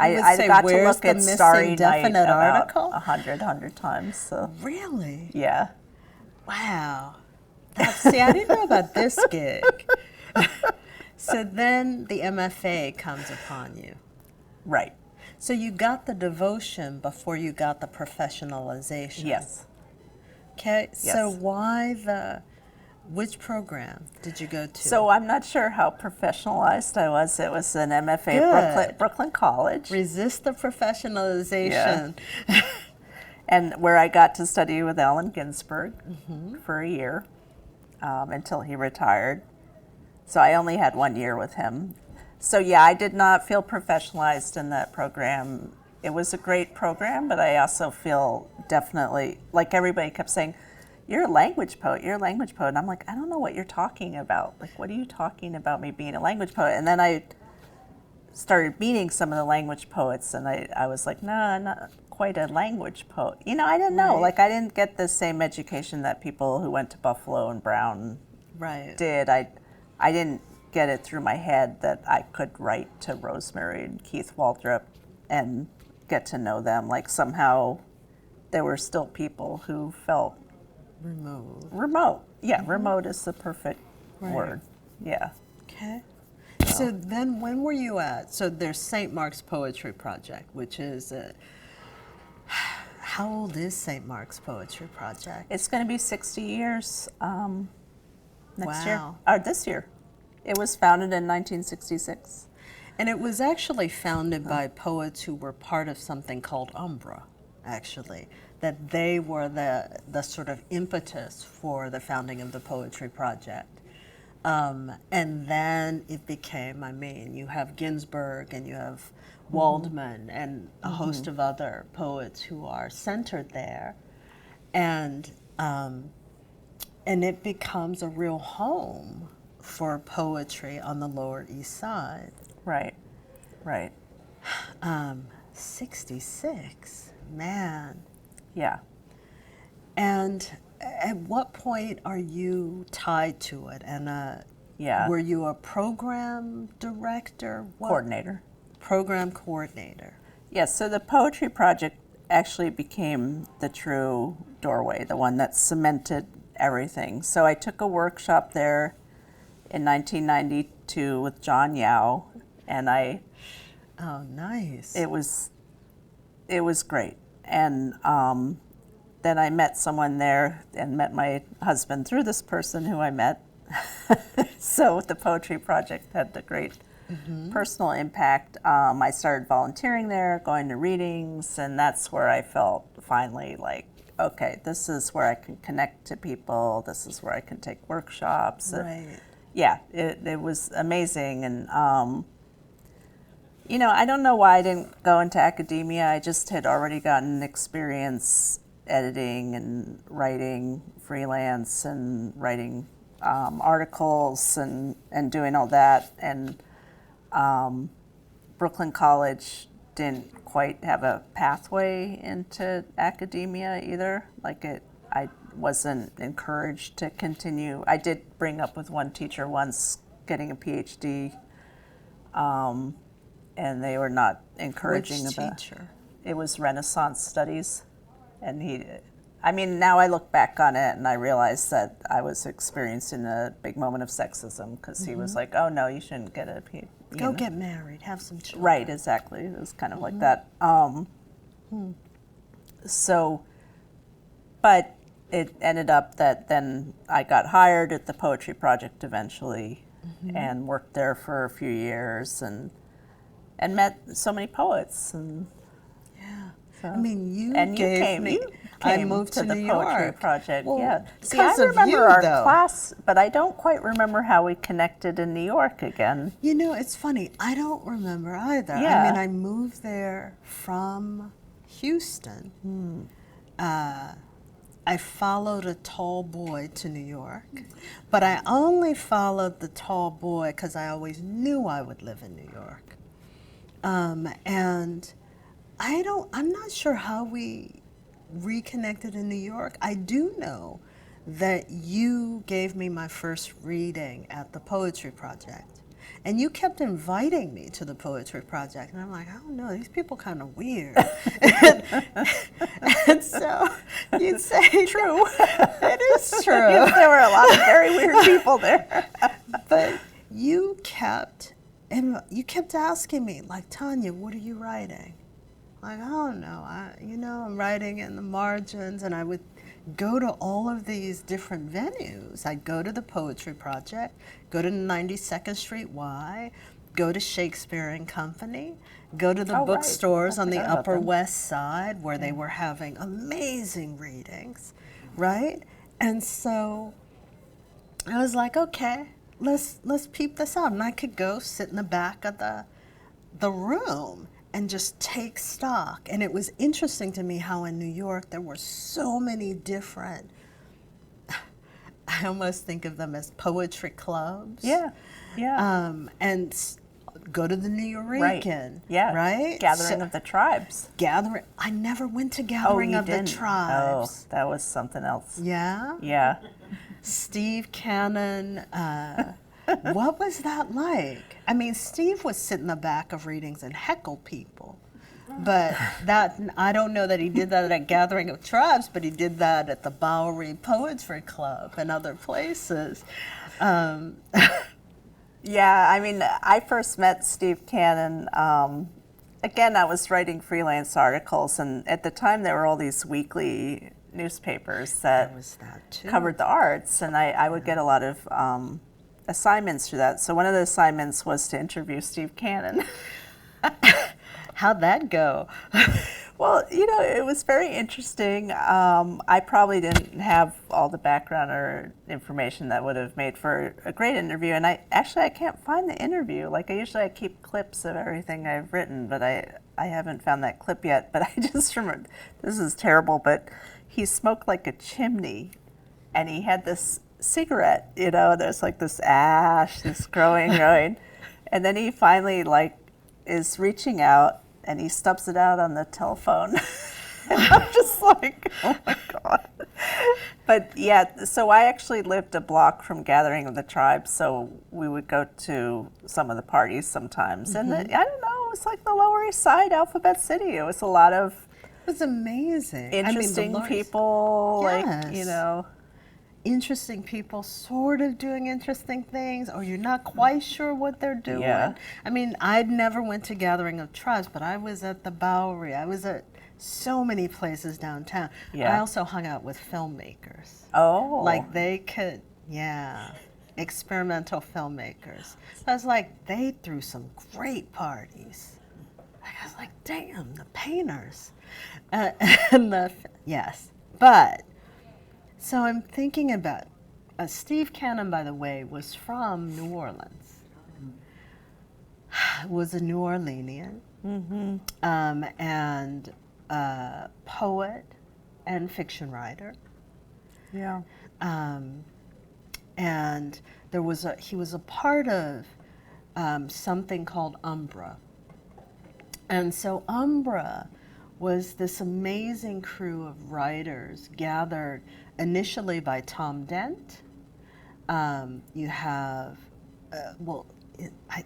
You would I say, got to "Where's look the at missing Starry Night definite about article?" 100 times. So Really? yeah, Wow. See, I didn't know about this gig. So then the MFA comes upon you. right. So you got the devotion before you got the professionalization. Yes. Okay. So Yes. which program did you go to? So I'm not sure how professionalized I was. It was an MFA Good. at Brooklyn College. Resist the professionalization. And where I got to study with Allen Ginsberg for a year until he retired. So I only had 1 year with him. So yeah, I did not feel professionalized in that program. It was a great program, but I also feel definitely, like everybody kept saying, you're a language poet, you're a language poet. And I'm like, I don't know what you're talking about. Like, what are you talking about me being a language poet? And then I started meeting some of the language poets, and I was like, no, I'm not quite a language poet. You know, I didn't know. Right. Like, I didn't get the same education that people who went to Buffalo and Brown Right. did. I didn't get it through my head that I could write to Rosemary and Keith Waldrop and get to know them. Like, somehow there were still people who felt remote. Yeah, remote is the perfect Right. word. Yeah. Okay. So then when were you at? So there's St. Mark's Poetry Project, which is how old is St. Mark's Poetry Project? It's going to be 60 years next year, Wow. or this year. It was founded in 1966. And it was actually founded by poets who were part of something called Umbra, actually, that they were the sort of impetus for the founding of the Poetry Project. And then it became, I mean, you have Ginsberg and you have Waldman and a host of other poets who are centered there. And it becomes a real home for poetry on the Lower East Side. Right, right. 66, man. Yeah. And at what point are you tied to it? And Yeah. were you a program director? What? Coordinator. Program coordinator. Yes, so the Poetry Project actually became the true doorway, the one that cemented everything. So I took a workshop there in 1992 with John Yao, and Oh, nice. it was great. And then I met someone there and met my husband through this person who I met. So the Poetry Project had the great personal impact, I started volunteering there, going to readings, and that's where I felt finally like, okay, this is where I can connect to people, this is where I can take workshops. Right. Yeah, it was amazing. And, you know, I don't know why I didn't go into academia. I just had already gotten experience editing and writing freelance and writing articles and doing all that. And Brooklyn College didn't quite have a pathway into academia either. Like I wasn't encouraged to continue. I did bring up with one teacher once getting a PhD, and they were not encouraging Which about. teacher? It was Renaissance Studies, and I mean, now I look back on it and I realize that I was experiencing a big moment of sexism because he was like, "Oh no, you shouldn't get a PhD. Go get married, have some children." Right, exactly. It was kind of like that. So, but it ended up that then I got hired at the Poetry Project eventually, and worked there for a few years, and met so many poets. And Yeah. so, I mean, you and you gave came, me. you I came moved to the New Poetry York. Project. Well, Yeah. See, I because of remember you, our though. class, but I don't quite remember how we connected in New York again. You know, it's funny. I don't remember either. I Yeah. mean, I moved there from Houston. I followed a tall boy to New York, but I only followed the tall boy because I always knew I would live in New York. And I'm not sure how we reconnected in New York. I do know that you gave me my first reading at the Poetry Project. And you kept inviting me to the Poetry Project. And I'm like, I don't know, these people kind of weird. and so you'd say, true. It is true. Yes, there were a lot of very weird people there. But you kept asking me, like, Tonya, what are you writing? Like, I don't know. I'm writing in the margins, and I would go to all of these different venues. I'd go to the Poetry Project, go to 92nd Street Y, go to Shakespeare and Company, go to the Oh, right. bookstores I on the forgot about Upper them. West Side where they were having amazing readings, right? And so I was like, okay, let's peep this out. And I could go sit in the back of the room and just take stock. And it was interesting to me how in New York there were so many different, I almost think of them as poetry clubs. Yeah. And go to the New Eurekan, Right. Yeah. right? Gathering of the Tribes. Gathering. I never went to Gathering you of didn't? the Tribes. Oh, that was something else. Yeah? Yeah. Steve Cannon, what was that like? I mean, Steve would sit in the back of readings and heckle people. But I don't know that he did that at Gathering of Tribes, but he did that at the Bowery Poetry Club and other places. Yeah, I mean, I first met Steve Cannon. Again, I was writing freelance articles, and at the time there were all these weekly newspapers that There was that too. covered the arts, and I would get a lot of assignments through that. So one of the assignments was to interview Steve Cannon. How'd that go? Well, it was very interesting. I probably didn't have all the background or information that would have made for a great interview, and I can't find the interview. Like, I keep clips of everything I've written, but I haven't found that clip yet. But I just remember, this is terrible, but he smoked like a chimney, and he had this cigarette, there's like this ash, this growing, and then he finally is reaching out, and he stubs it out on the telephone. And I'm just like, oh my God. But yeah, so I actually lived a block from Gathering of the Tribes, so we would go to some of the parties sometimes. And I don't know, it was like the Lower East Side, Alphabet City. It was a lot of It was amazing. interesting the people, Yes. Interesting people sort of doing interesting things, or you're not quite sure what they're doing. Yeah. I mean, I'd never went to Gathering of Tribes, but I was at the Bowery. I was at so many places downtown. Yeah. I also hung out with filmmakers. Oh. Like they could, yeah. experimental filmmakers. So I was like, they threw some great parties. I was like, damn, the painters. And yes. But, so I'm thinking about, Steve Cannon, by the way, was from New Orleans. Was a New Orleanian. And poet and fiction writer. Yeah. And he was a part of something called Umbra. And so Umbra was this amazing crew of writers gathered initially by Tom Dent. You have,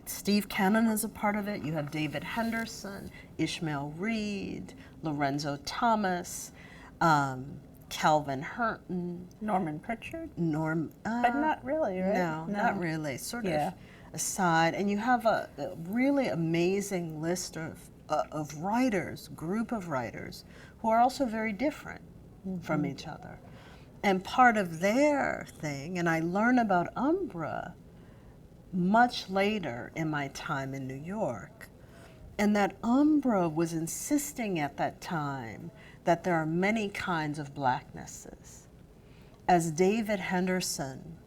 Steve Cannon is a part of it. You have David Henderson, Ishmael Reed, Lorenzo Thomas, Calvin Hurton. Norman Pritchard? But not really, right? No, not really. Sort of aside. And you have a really amazing list of writers, group of writers, who are also very different from each other. And part of their thing, and I learn about Umbra much later in my time in New York, and that Umbra was insisting at that time that there are many kinds of blacknesses. As David Henderson,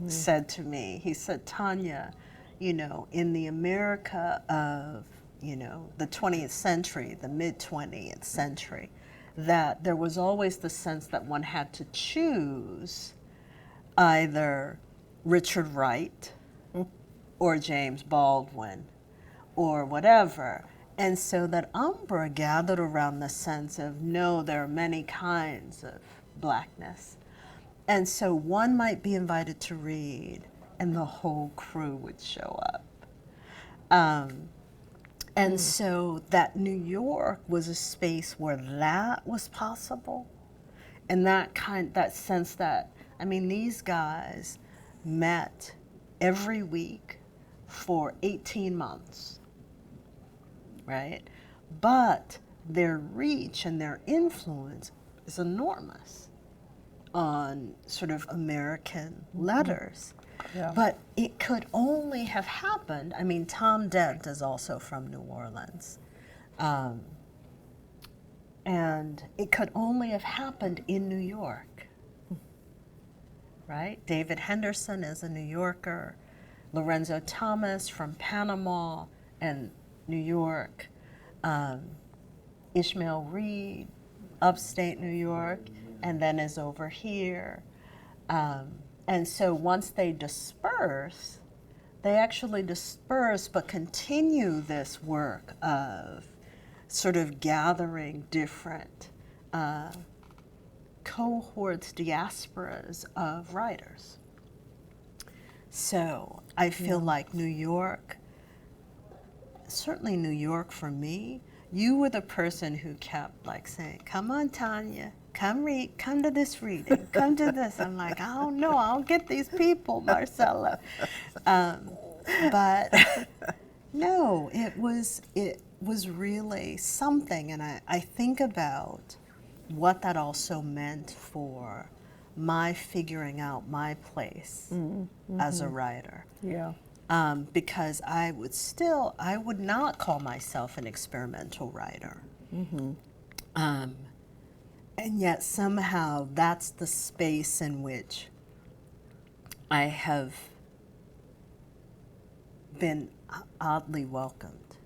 said to me, he said, Tonya, in the America of, the 20th century, the mid-20th century, that there was always the sense that one had to choose either Richard Wright or James Baldwin or whatever. And so that Umbra gathered around the sense of, no, there are many kinds of blackness. And so one might be invited to read and the whole crew would show up. And so that New York was a space where that was possible. And that sense that, these guys met every week for 18 months, right? But their reach and their influence is enormous on sort of American letters. Yeah. But it could only have happened, Tom Dent is also from New Orleans. And it could only have happened in New York, right? David Henderson is a New Yorker, Lorenzo Thomas from Panama and New York, Ishmael Reed, upstate New York, and then is over here. And so once they disperse, they actually disperse but continue this work of sort of gathering different cohorts, diasporas of writers. So I feel like New York, certainly New York for me, you were the person who kept saying, come on, Tonya, come read, come to this reading, come to this. I'm like, I don't know, I'll get these people, Marcella. But no, it was really something. And I think about what that also meant for my figuring out my place as a writer. Yeah. Because I would not call myself an experimental writer. And yet somehow that's the space in which I have been oddly welcomed.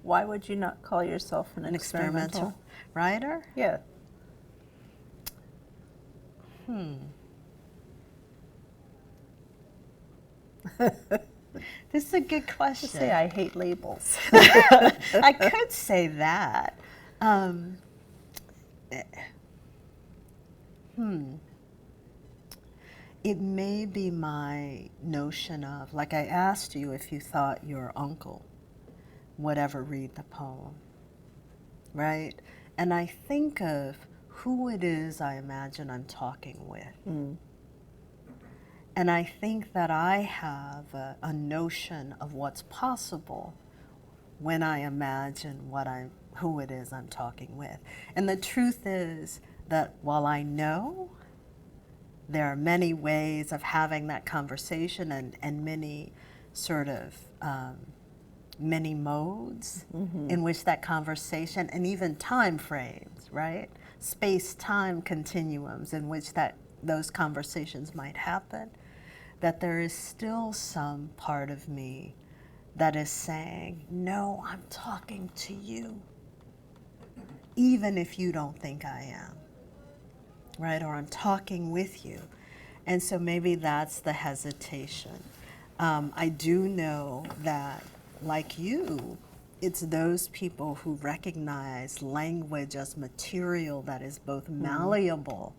Why would you not call yourself an Experimental writer? Yeah. This is a good question. Just say I hate labels. I could say that. It may be my notion of, like I asked you if you thought your uncle would ever read the poem, right? And I think of who it is I imagine I'm talking with. And I think that I have a notion of what's possible when I imagine who it is I'm talking with. And the truth is that while I know there are many ways of having that conversation and many sort of many modes in which that conversation, and even time frames, right? Space-time continuums in which those conversations might happen, that there is still some part of me that is saying, no, I'm talking to you, even if you don't think I am, right? Or I'm talking with you. And so maybe that's the hesitation. I do know that, like you, it's those people who recognize language as material that is both malleable,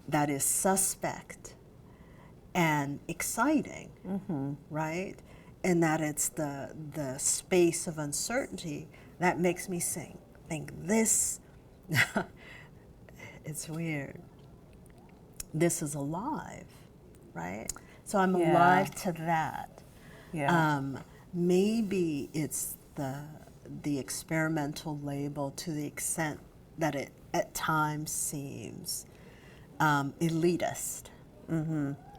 that is suspect, and exciting, right? And that it's the space of uncertainty that makes me think this, it's weird, this is alive, right? So I'm alive to that. Yeah. Maybe it's the experimental label to the extent that it at times seems elitist,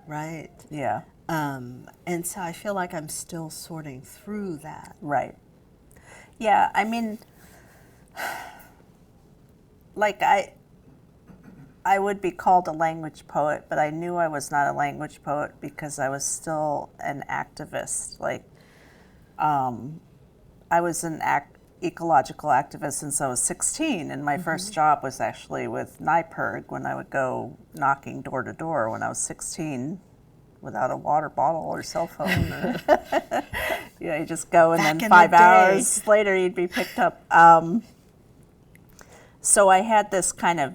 right? Yeah. And so I feel like I'm still sorting through that. Right. Yeah, I mean, like I would be called a language poet, but I knew I was not a language poet because I was still an activist. Like, I was an ecological activist since I was 16, and my first job was actually with NYPIRG when I would go knocking door to door when I was 16 without a water bottle or cell phone. Or you just go, and Back then in 5 the day. hours later you'd be picked up. So I had this kind of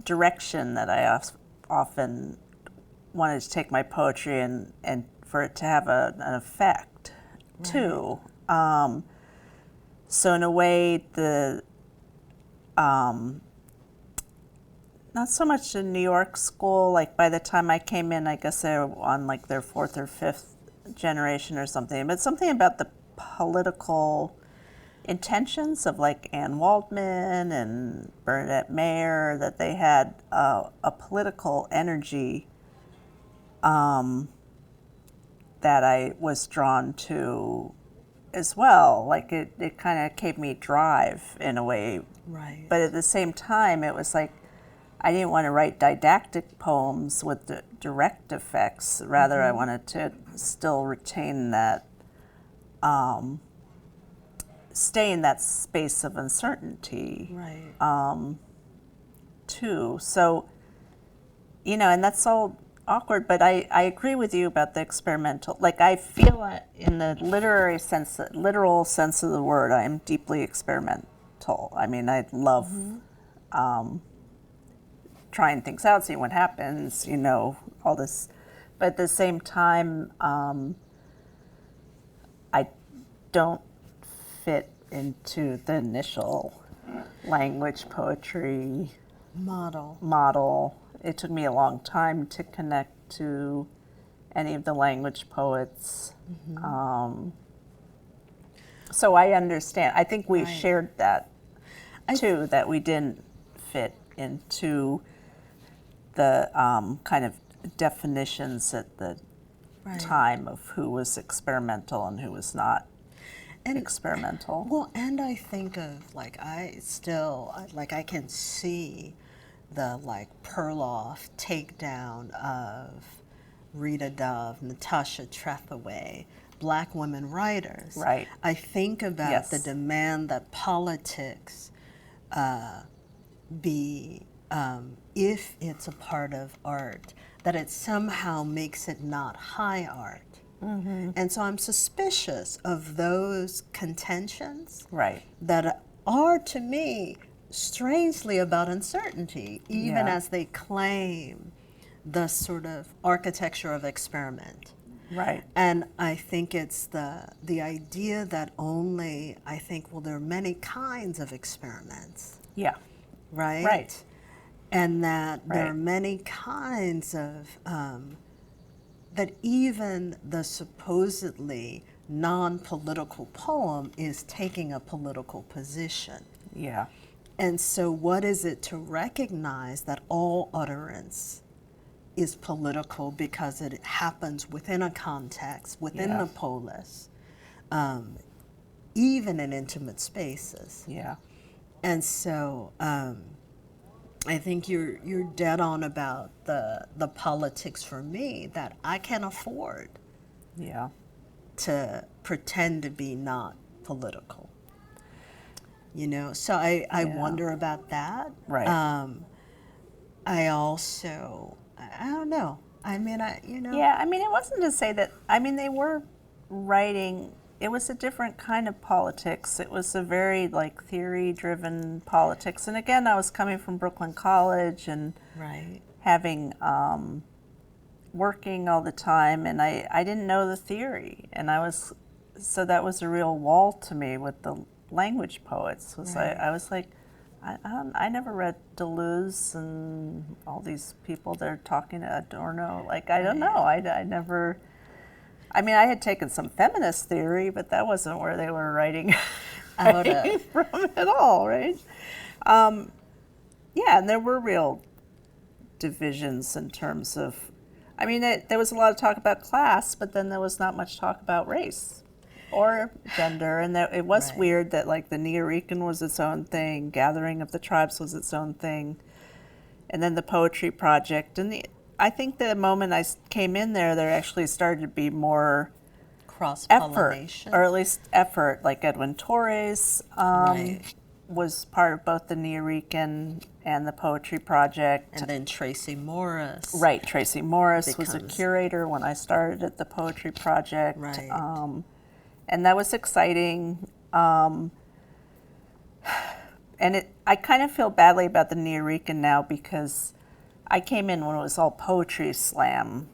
direction that I often wanted to take my poetry and for it to have an effect too. So in a way, not so much in New York school, like by the time I came in, I guess they were on like their 4th or 5th generation or something, but something about the political intentions of like Anne Waldman and Bernadette Mayer, that they had a political energy that I was drawn to as well. Like it kind of gave me drive in a way. Right. But at the same time, it was like I didn't want to write didactic poems with direct effects. Rather, I wanted to still retain that, stay in that space of uncertainty. Right. Too. So, and that's all awkward, but I agree with you about the experimental. Like, I feel it in the literal sense of the word, I am deeply experimental. I mean, I love trying things out, seeing what happens, all this. But at the same time, I don't fit into the initial language poetry model. It took me a long time to connect to any of the language poets. So I understand. I think we shared that too, that we didn't fit into the kind of definitions at the time of who was experimental and who was not experimental. Well, and I think of I can see the Perloff takedown of Rita Dove, Natasha Trethewey, Black women writers. Right. I think about the demand that politics be, if it's a part of art, that it somehow makes it not high art. And so I'm suspicious of those contentions that are, to me, strangely about uncertainty, even as they claim the sort of architecture of experiment. Right. And I think it's the idea that there are many kinds of experiments. Yeah. Right? Right. And that there are many kinds of, that even the supposedly non-political poem is taking a political position. Yeah. And so what is it to recognize that all utterance is political because it happens within a context, within the polis, even in intimate spaces. Yeah. And so I think you're dead on about the politics for me, that I can afford Yeah. to pretend to be not political. You know, so I wonder about that. Right. I also, I don't know. I mean, Yeah, I mean, it wasn't to say that, I mean, they were writing, it was a different kind of politics. It was a very, like, theory-driven politics. And again, I was coming from Brooklyn College and Right. having, working all the time, and I didn't know the theory. And so that was a real wall to me with the language poets. Right. I was like, I never read Deleuze and all these people that are talking to Adorno. Like, I don't know. I never. I mean, I had taken some feminist theory, but that wasn't where they were writing Out of. from at all, right? Yeah, and there were real divisions in terms of. I mean, there was a lot of talk about class, but then there was not much talk about race or gender, and it was Right. weird that, like, the Nuyorican was its own thing, Gathering of the Tribes was its own thing, and then the Poetry Project. And I think the moment I came in there actually started to be more effort, Cross-pollination. or at least effort. Like Edwin Torres Right. was part of both the Nuyorican and the Poetry Project. And then Tracy Morris. Right, Tracy Morris was a becomes- curator when I started at the Poetry Project. Right. And that was exciting. And I kind of feel badly about the Nuyorican now because I came in when it was all poetry slam,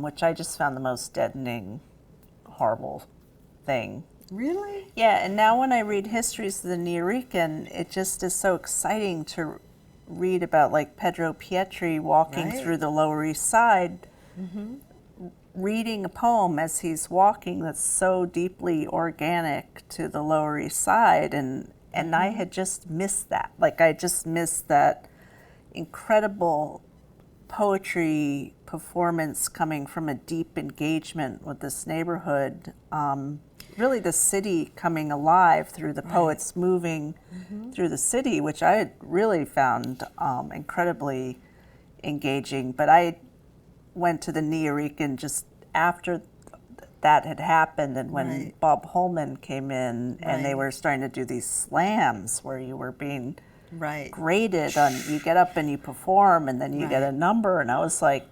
which I just found the most deadening, horrible thing. Really? Yeah, and now when I read histories of the Nuyorican, it just is so exciting to read about, like, Pedro Pietri walking Right. through the Lower East Side, reading a poem as he's walking that's so deeply organic to the Lower East Side, and I had just missed that. Like, I just missed that incredible poetry performance coming from a deep engagement with this neighborhood. Really the city coming alive through the poets moving through the city, which I had really found incredibly engaging. But I went to the Nuyorican just after that had happened, and when Right. Bob Holman came in and they Right. were starting to do these slams where you were being Right. graded on, you get up and you perform and then you get a Right. number, and I was like,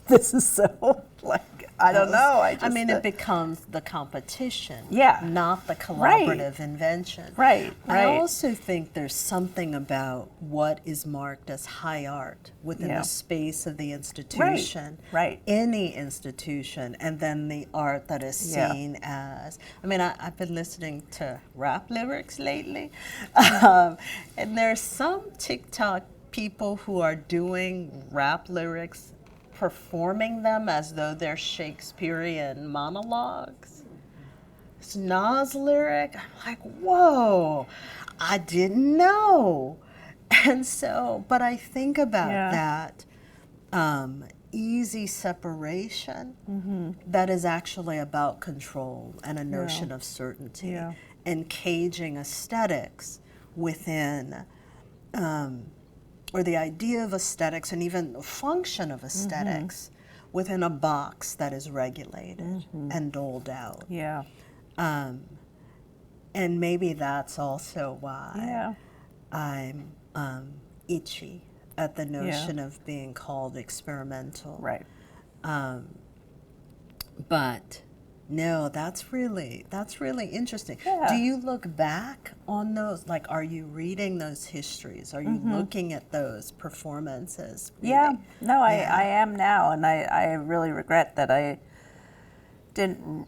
this is so, like, I don't know. I mean, it becomes the competition, Yeah. not the collaborative invention. Right, I right. also think there's something about what is marked as high art within Yeah. the space of the institution, right. any institution, and then the art that is Yeah. seen as. I mean, I've been listening to rap lyrics lately, and there's some TikTok people who are doing rap lyrics, performing them as though they're Shakespearean monologues. It's Nas lyric. I'm like, whoa, I didn't know. And so, but I think about Yeah. that easy separation that is actually about control and a notion of certainty Yeah. and caging aesthetics within or the idea of aesthetics and even the function of aesthetics within a box that is regulated and doled out. Yeah. And maybe that's also why Yeah. I'm itchy at the notion of being called experimental. Right. But no, that's really interesting. Yeah. Do you look back on those? Like, are you reading those histories? Are you looking at those performances? Yeah. really? No, Yeah. I am now, and I really regret that I didn't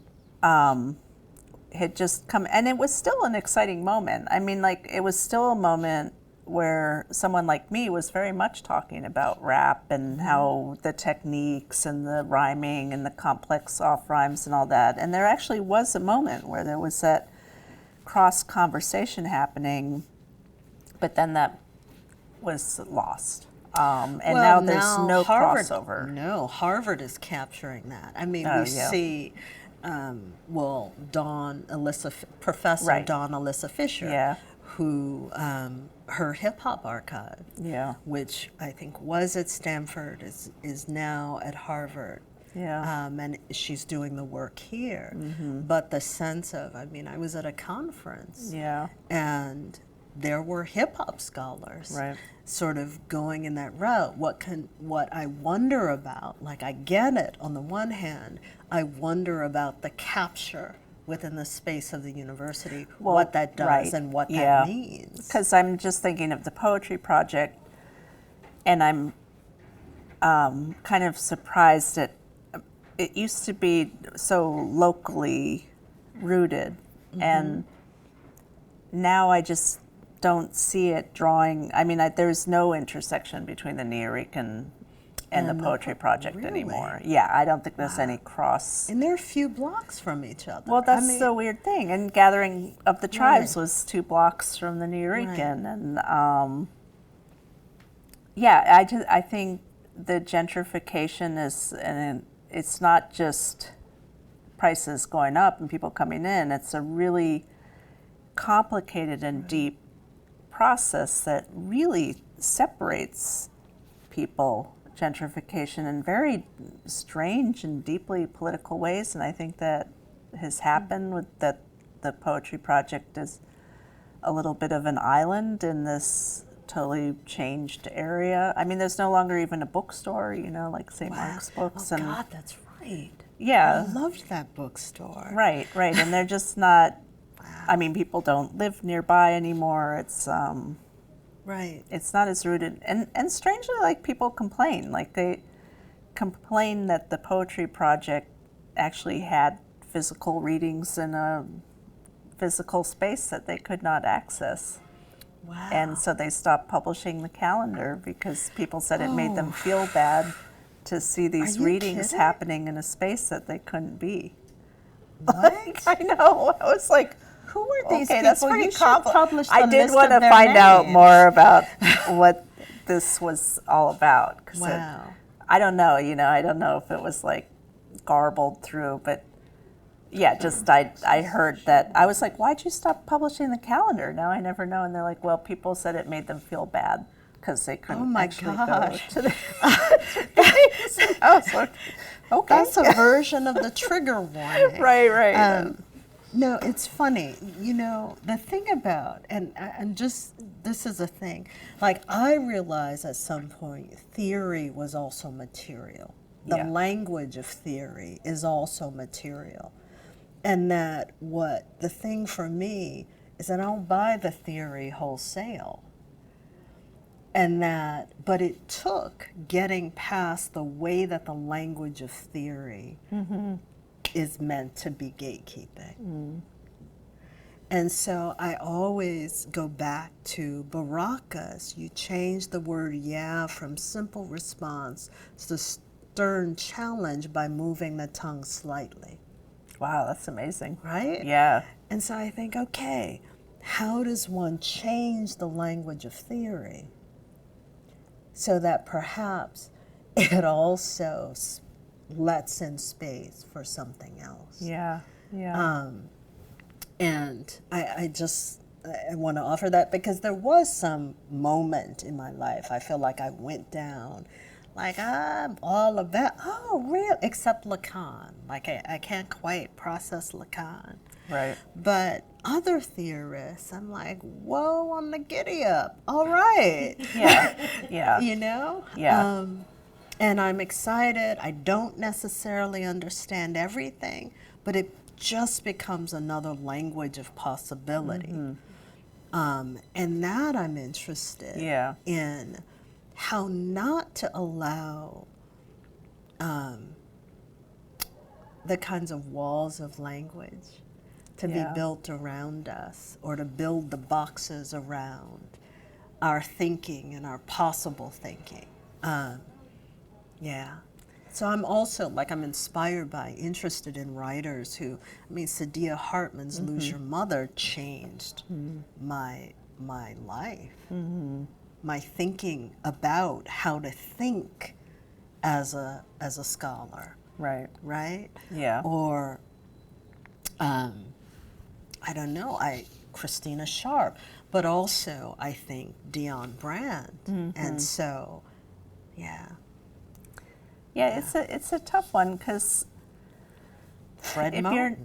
had just come, and it was still an exciting moment. I mean, like, it was still a moment where someone like me was very much talking about rap and how the techniques and the rhyming and the complex off rhymes and all that. And there actually was a moment where there was that cross conversation happening, but then that was lost. And Well, now there's no Harvard, crossover. No, Harvard is capturing that. I mean, Oh, we yeah. see, Professor Right. Dawn Alyssa Fisher, Yeah. who her hip hop archive, Yeah. which I think was at Stanford, is now at Harvard. Yeah. And she's doing the work here. Mm-hmm. But the sense of, I mean, I was at a conference, Yeah. and there were hip hop scholars, Right. sort of going in that route. What I wonder about, like, I get it on the one hand, I wonder about the capture within the space of the university, Well, what that does right. and what Yeah. that means. Because I'm just thinking of the poetry project, and I'm kind of surprised that it used to be so locally rooted, and now I just don't see it drawing. I mean, there's no intersection between the Nuyorican and the poetry project really? anymore. Yeah, I don't think there's any cross. And they're a few blocks from each other. Well, that's I mean, the weird thing. And Gathering of the Tribes Right. was 2 blocks from the Nuyorican, Right. and yeah, I think the gentrification is, and it's not just prices going up and people coming in. It's a really complicated and deep process that really separates people. Gentrification in very strange and deeply political ways, and I think that has happened with that. The poetry project is a little bit of an island in this totally changed area. I mean, there's no longer even a bookstore, like St. Mark's Books, Oh, and God, that's right. yeah, I loved that bookstore. right, and they're just not. I mean, people don't live nearby anymore. It's Right. it's not as rooted, and strangely, like, people complain, like they complain that the poetry project actually had physical readings in a physical space that they could not access. Wow. And so they stopped publishing the calendar because people said it made them feel bad to see these Are you readings kidding? happening in a space that they couldn't be. What? I know. I was like, Who are these okay, people? that's pretty You should complex. publish I the did list want of to their find out names. more about what this was all about. 'Cause Wow. I don't know, I don't know if it was like garbled through, but yeah, just I heard that. I was like, why'd you stop publishing the calendar? Now I never know. And they're like, well, people said it made them feel bad because they couldn't my actually gosh. go to the. I was like, okay. That's a version of the trigger warning. Right. No, it's funny. The thing about, and this is a thing, like, I realized at some point theory was also material. The Yeah. language of theory is also material. And that the thing for me is that I don't buy the theory wholesale. But it took getting past the way that the language of theory is meant to be gatekeeping. And so I always go back to Baraka's. You change the word yeah from simple response to stern challenge by moving the tongue slightly. Wow, that's amazing. Right? Yeah. And so I think, okay, how does one change the language of theory so that perhaps it also lets in space for something else? Yeah. And I want to offer that because there was some moment in my life I feel like I went down, like, I'm all of that. Oh, real? Except Lacan. Like, I can't quite process Lacan. Right. But other theorists, I'm like, whoa, on the giddy up. All right. Yeah. Yeah. And I'm excited. I don't necessarily understand everything, but it just becomes another language of possibility. And that I'm interested in how not to allow the kinds of walls of language to be built around us, or to build the boxes around our thinking and our possible thinking. So I'm also, like, I'm inspired by, interested in writers who, Saidiya Hartman's Lose Your Mother changed my life. my thinking about how to think as a scholar, Right. right? Yeah. Or I don't know, Christina Sharp, but also I think Dion Brand, and so yeah. Yeah, it's a tough one because Fred if Moten.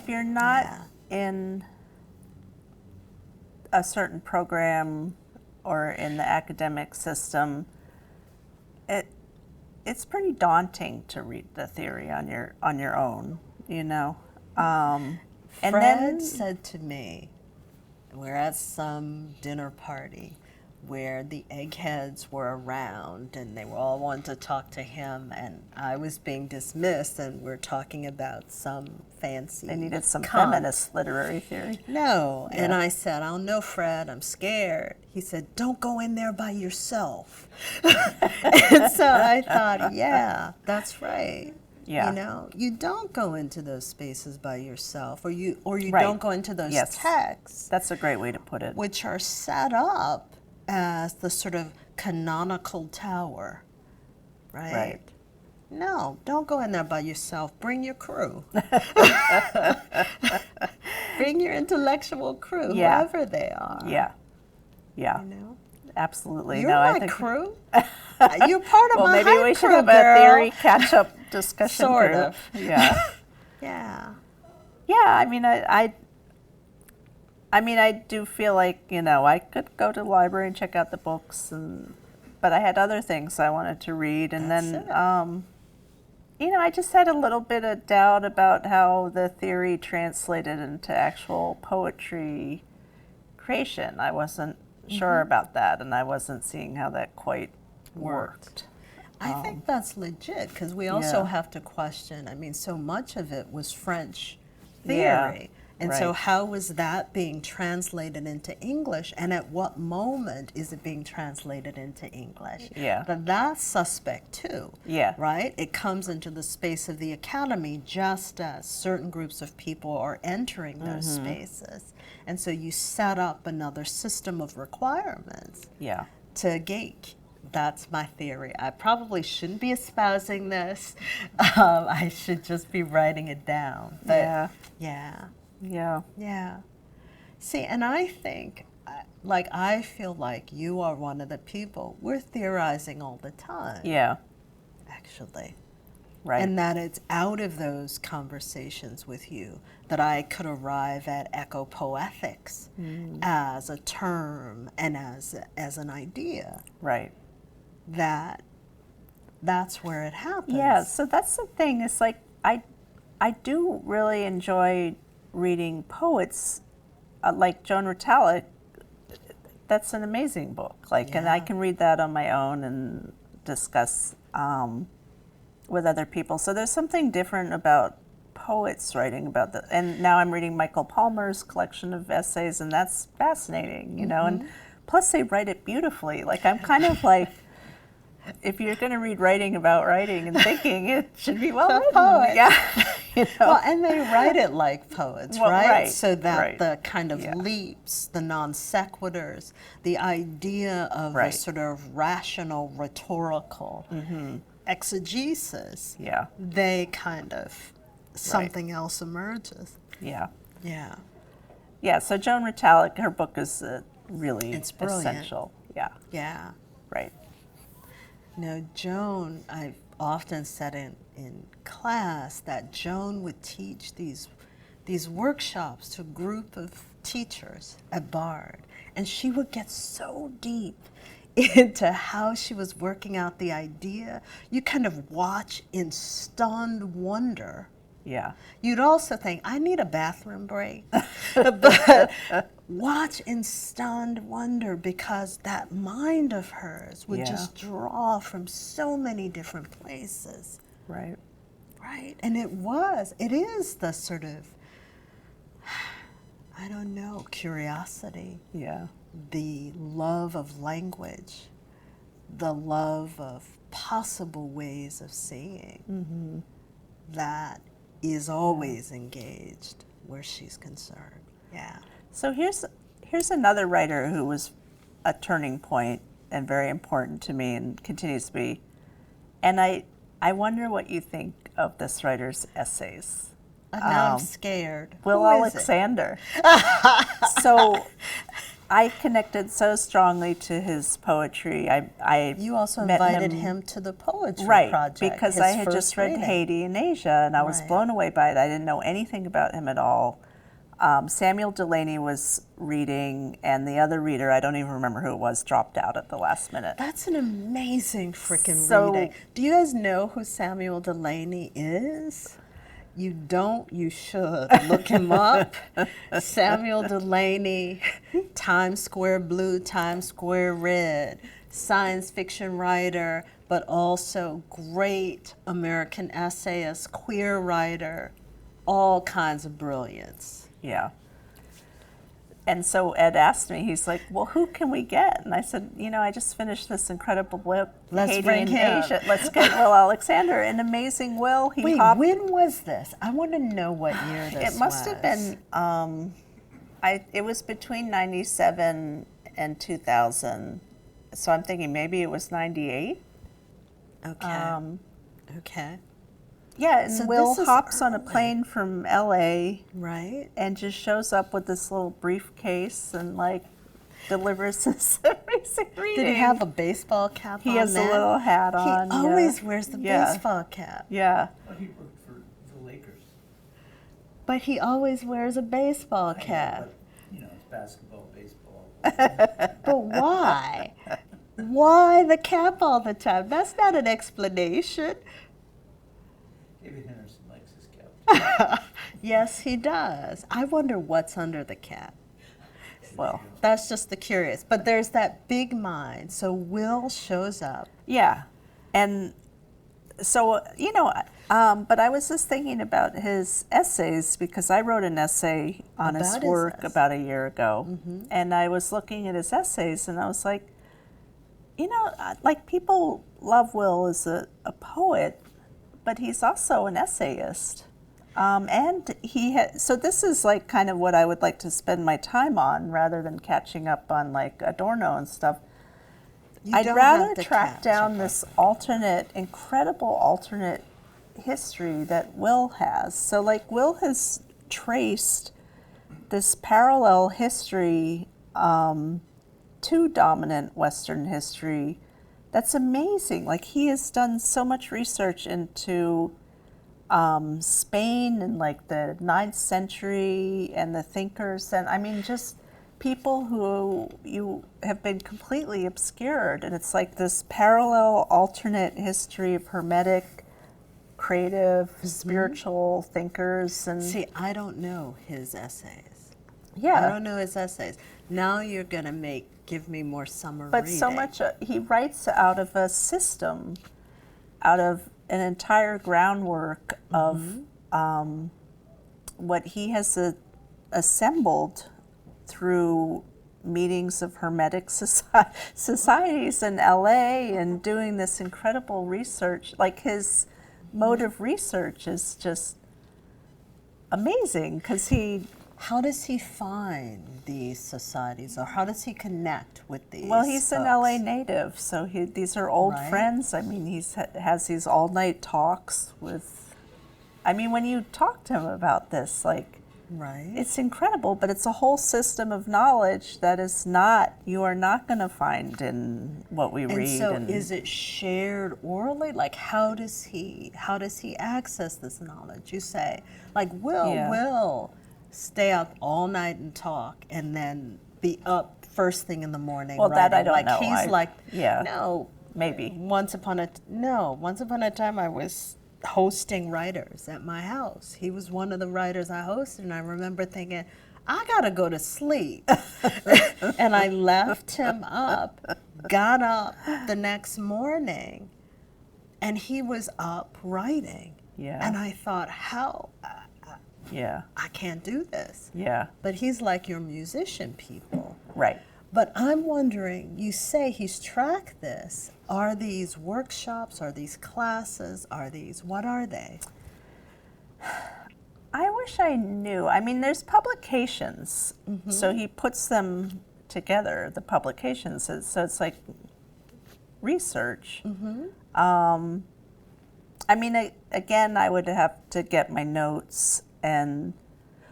you're not Yeah. in a certain program or in the academic system, it's pretty daunting to read the theory on your own, you know. And Fred then said to me, we're at some dinner party where the eggheads were around and they were all wanting to talk to him, and I was being dismissed, and we're talking about some fancy they needed some Kant. feminist literary theory. No, and Yeah. I said, I don't know, Fred, I'm scared. He said, don't go in there by yourself. And so I thought, yeah, that's right. Yeah. You know, you don't go into those spaces by yourself, or you Right. don't go into those Yes. texts, That's a great way to put it. which are set up as the sort of canonical tower, right? Right. No, don't go in there by yourself. Bring your crew. Bring your intellectual crew, Yeah. whoever they are. Yeah. Yeah. You know? Absolutely. You're no, my I think crew. You're part of well, my maybe hype we should crew, have girl. a theory catch-up discussion Sort group. of. Yeah. Yeah. Yeah, I mean, I do feel like, you know, I could go to the library and check out the books, but I had other things I wanted to read, and That's then, it. you know, I just had a little bit of doubt about how the theory translated into actual poetry creation. I wasn't sure about that, and I wasn't seeing how that quite worked. I think that's legit, because we also yeah. have to question, I mean, so much of it was French Yeah, theory. And so right. how was that being translated into English, and at what moment is it being translated into English? Yeah. But that's suspect too. Yeah. Right? It comes into the space of the academy just as certain groups of people are entering those spaces. And so you set up another system of requirements Yeah. to gate. That's my theory. I probably shouldn't be espousing this. I should just be writing it down. But Yeah. yeah. Yeah. Yeah. See, and I think, like, I feel like you are one of the people, we're theorizing all the time, Yeah. actually. Right. And that it's out of those conversations with you that I could arrive at ecopoetics as a term and as an idea. Right. That's where it happens. Yeah, so that's the thing. It's like I do really enjoy reading poets like Joan Retallack. That's an amazing book. Like, and I Yeah. can read that on my own and discuss with other people. So there's something different about poets writing about the. And now I'm reading Michael Palmer's collection of essays, and that's fascinating. You know, and plus they write it beautifully. Like, I'm kind of like. If you're going to read writing about writing and thinking, it should be well written. poet. Yeah. You know? Well, and they write it like poets, Well, right? right, So that right. the kind of Yeah. leaps, the non sequiturs, the idea of Right. the sort of rational, rhetorical exegesis, Yeah. they kind of, something else emerges. Yeah. Yeah. Yeah. So Joan Retallack, her book is really It's brilliant. essential. Yeah. Yeah. Right. No, Joan, I've often said in class that Joan would teach these workshops to a group of teachers at Bard, and she would get so deep into how she was working out the idea. You kind of watch in stunned wonder. Yeah. You'd also think, I need a bathroom break. But watch in stunned wonder, because that mind of hers would Yeah. just draw from so many different places, Right. right? And it is the sort of, I don't know, curiosity, Yeah. the love of language, the love of possible ways of seeing that is always engaged where she's concerned. Yeah. So here's another writer who was a turning point and very important to me and continues to be. And I wonder what you think of this writer's essays. Now I'm scared. Will Who is it? Alexander. So I connected so strongly to his poetry. You also met invited him to the poetry right, project. because his I had first just read reading. Haiti and Asia, and I was Right. blown away by it. I didn't know anything about him at all. Samuel Delaney was reading, and the other reader, I don't even remember who it was, dropped out at the last minute. That's an amazing freaking So- reading. Do you guys know who Samuel Delaney is? You don't, you should. Look him up. Samuel Delaney, Times Square Blue, Times Square Red, science fiction writer, but also great American essayist, queer writer, all kinds of brilliance. Yeah. And so Ed asked me, he's like, well, who can we get? And I said, I just finished this incredible book, Let's Haiti bring and him. Asia. Let's get Will Alexander, an amazing Will. He Wait, hopped. when was this? I want to know what year this was. It must have been, it was between 97 and 2000. So I'm thinking maybe it was 98. Okay. Okay. Yeah, and So Will this is hops on a early. plane from LA Right. and just shows up with this little briefcase and delivers this amazing reading. Did he have a baseball cap on? He has a then? little hat on. He yeah. always wears the Yeah. baseball cap. Yeah. Well, he worked for the Lakers. But he always wears a baseball I know, cap. but, it's basketball, baseball. But why? Why the cap all the time? That's not an explanation. David Henderson likes his cap. Yes, he does. I wonder what's under the cap. Well, That's just the curious. But there's that big mind. So Will shows up. yeah. And so, but I was just thinking about his essays because I wrote an essay on his About his work essay. about a year ago. And I was looking at his essays and I was like, people love Will as a poet, but he's also an essayist. And so this is kind of what I would like to spend my time on rather than catching up on Adorno and stuff. You I'd don't rather have to track catch down up. this incredible alternate history that Will has. So Will has traced this parallel history to dominant Western history. That's amazing. He has done so much research into Spain and the 9th century and the thinkers, and just people who you have been completely obscured. And it's this parallel alternate history of Hermetic, creative, spiritual thinkers. And See, I don't know his essays. I yeah, don't know his essays. Now you're going to give me more summer but reading. so much he writes out of a system, out of an entire groundwork of what he has assembled through meetings of Hermetic societies in LA and doing this incredible research. His mode of research is just amazing because How does he find these societies, or how does he connect with these he's an folks? LA native, so these are old Right. friends. He has these all-night talks with. When you talk to him about this, Right. it's incredible, but it's a whole system of knowledge that you are not going to find in what we And read. so is it shared orally? How does he access this knowledge? You say, Will stay up all night and talk and then be up first thing in the morning. Well, that I writing. don't know. He's yeah. no, Maybe. Once upon a time I was hosting writers at my house. He was one of the writers I hosted, and I remember thinking, I gotta go to sleep. And I left him up, got up the next morning, and he was up writing. Yeah. And I thought, Yeah. I can't do this. Yeah. But he's like your musician people. Right. But I'm wondering, you say he's tracked this. Are these workshops? Are these classes? What are they? I wish I knew. There's publications, so he puts them together, the publications. So it's research. I mean, again, I would have to get my notes and,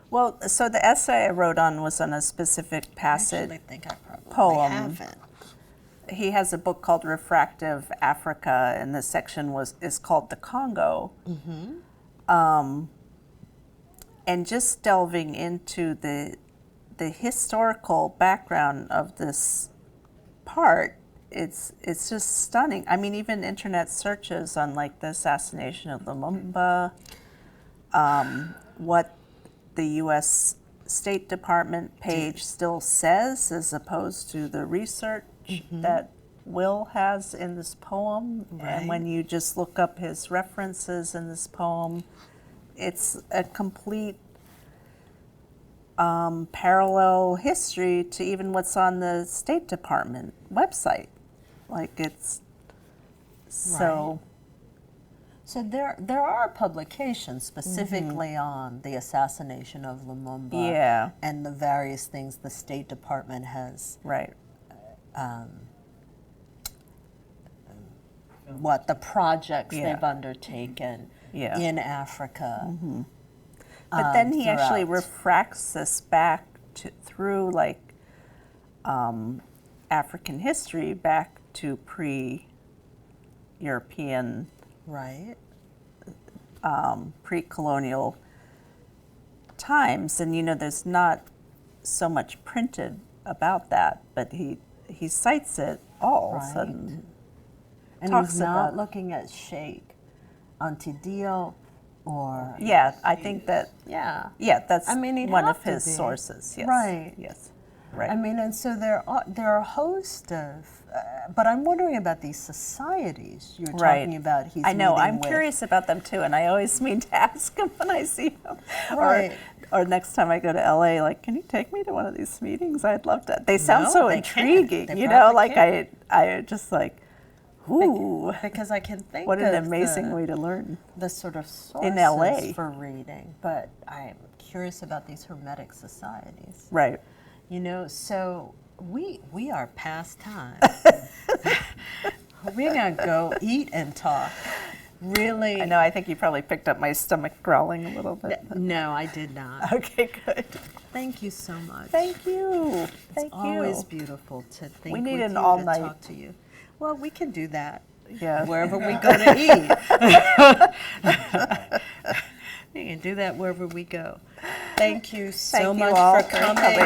well, so the essay I wrote on was on a specific passage. I think I probably poem. haven't. He has a book called Refractive Africa, and the section is called The Congo. And just delving into the historical background of this part, it's just stunning. I mean, even internet searches on like the assassination of Lumumba, what the U.S. State Department page still says as opposed to the research that Will has in this poem. And when you just look up his references in this poem, it's a complete parallel history to even what's on the State Department website. Like it's so. So there are publications specifically on the assassination of Lumumba and the various things the State Department has what the projects they've undertaken in Africa. But then he actually refracts this back through like African history back to pre-European, pre-colonial times. And, you know, there's not so much printed about that, but he cites it all. And he's not looking at Sheikh Anta or... I think that... that's one of his sources. Yes. I mean, and so there are a host of... but I'm wondering about these societies you're talking about. I know. I'm curious about them, too, and I always mean to ask them when I see them. Or next time I go to LA, like, can you take me to one of these meetings? I'd love to. They sound so intriguing, you know? Like, I just like... Ooh, because I can think what an amazing way to learn the sort of sources in LA for reading, but I'm curious about these hermetic societies. You know, so we are past time. We're gonna go eat and talk. Really, I know. I think you probably picked up my stomach growling a little bit. No, I did not. Okay, good. Thank you so much. Thank you. It's always beautiful to think. We need with an you all-night. to talk to you. Well, we can do that. Yeah. Wherever we go to eat. We can do that wherever we go. Thank you so much for coming.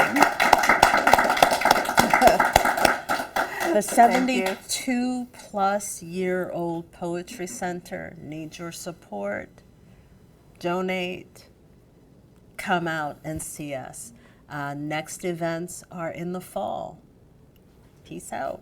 The 72-plus-year-old Poetry Center needs your support. Donate. Come out and see us. Next events are in the fall. Peace out.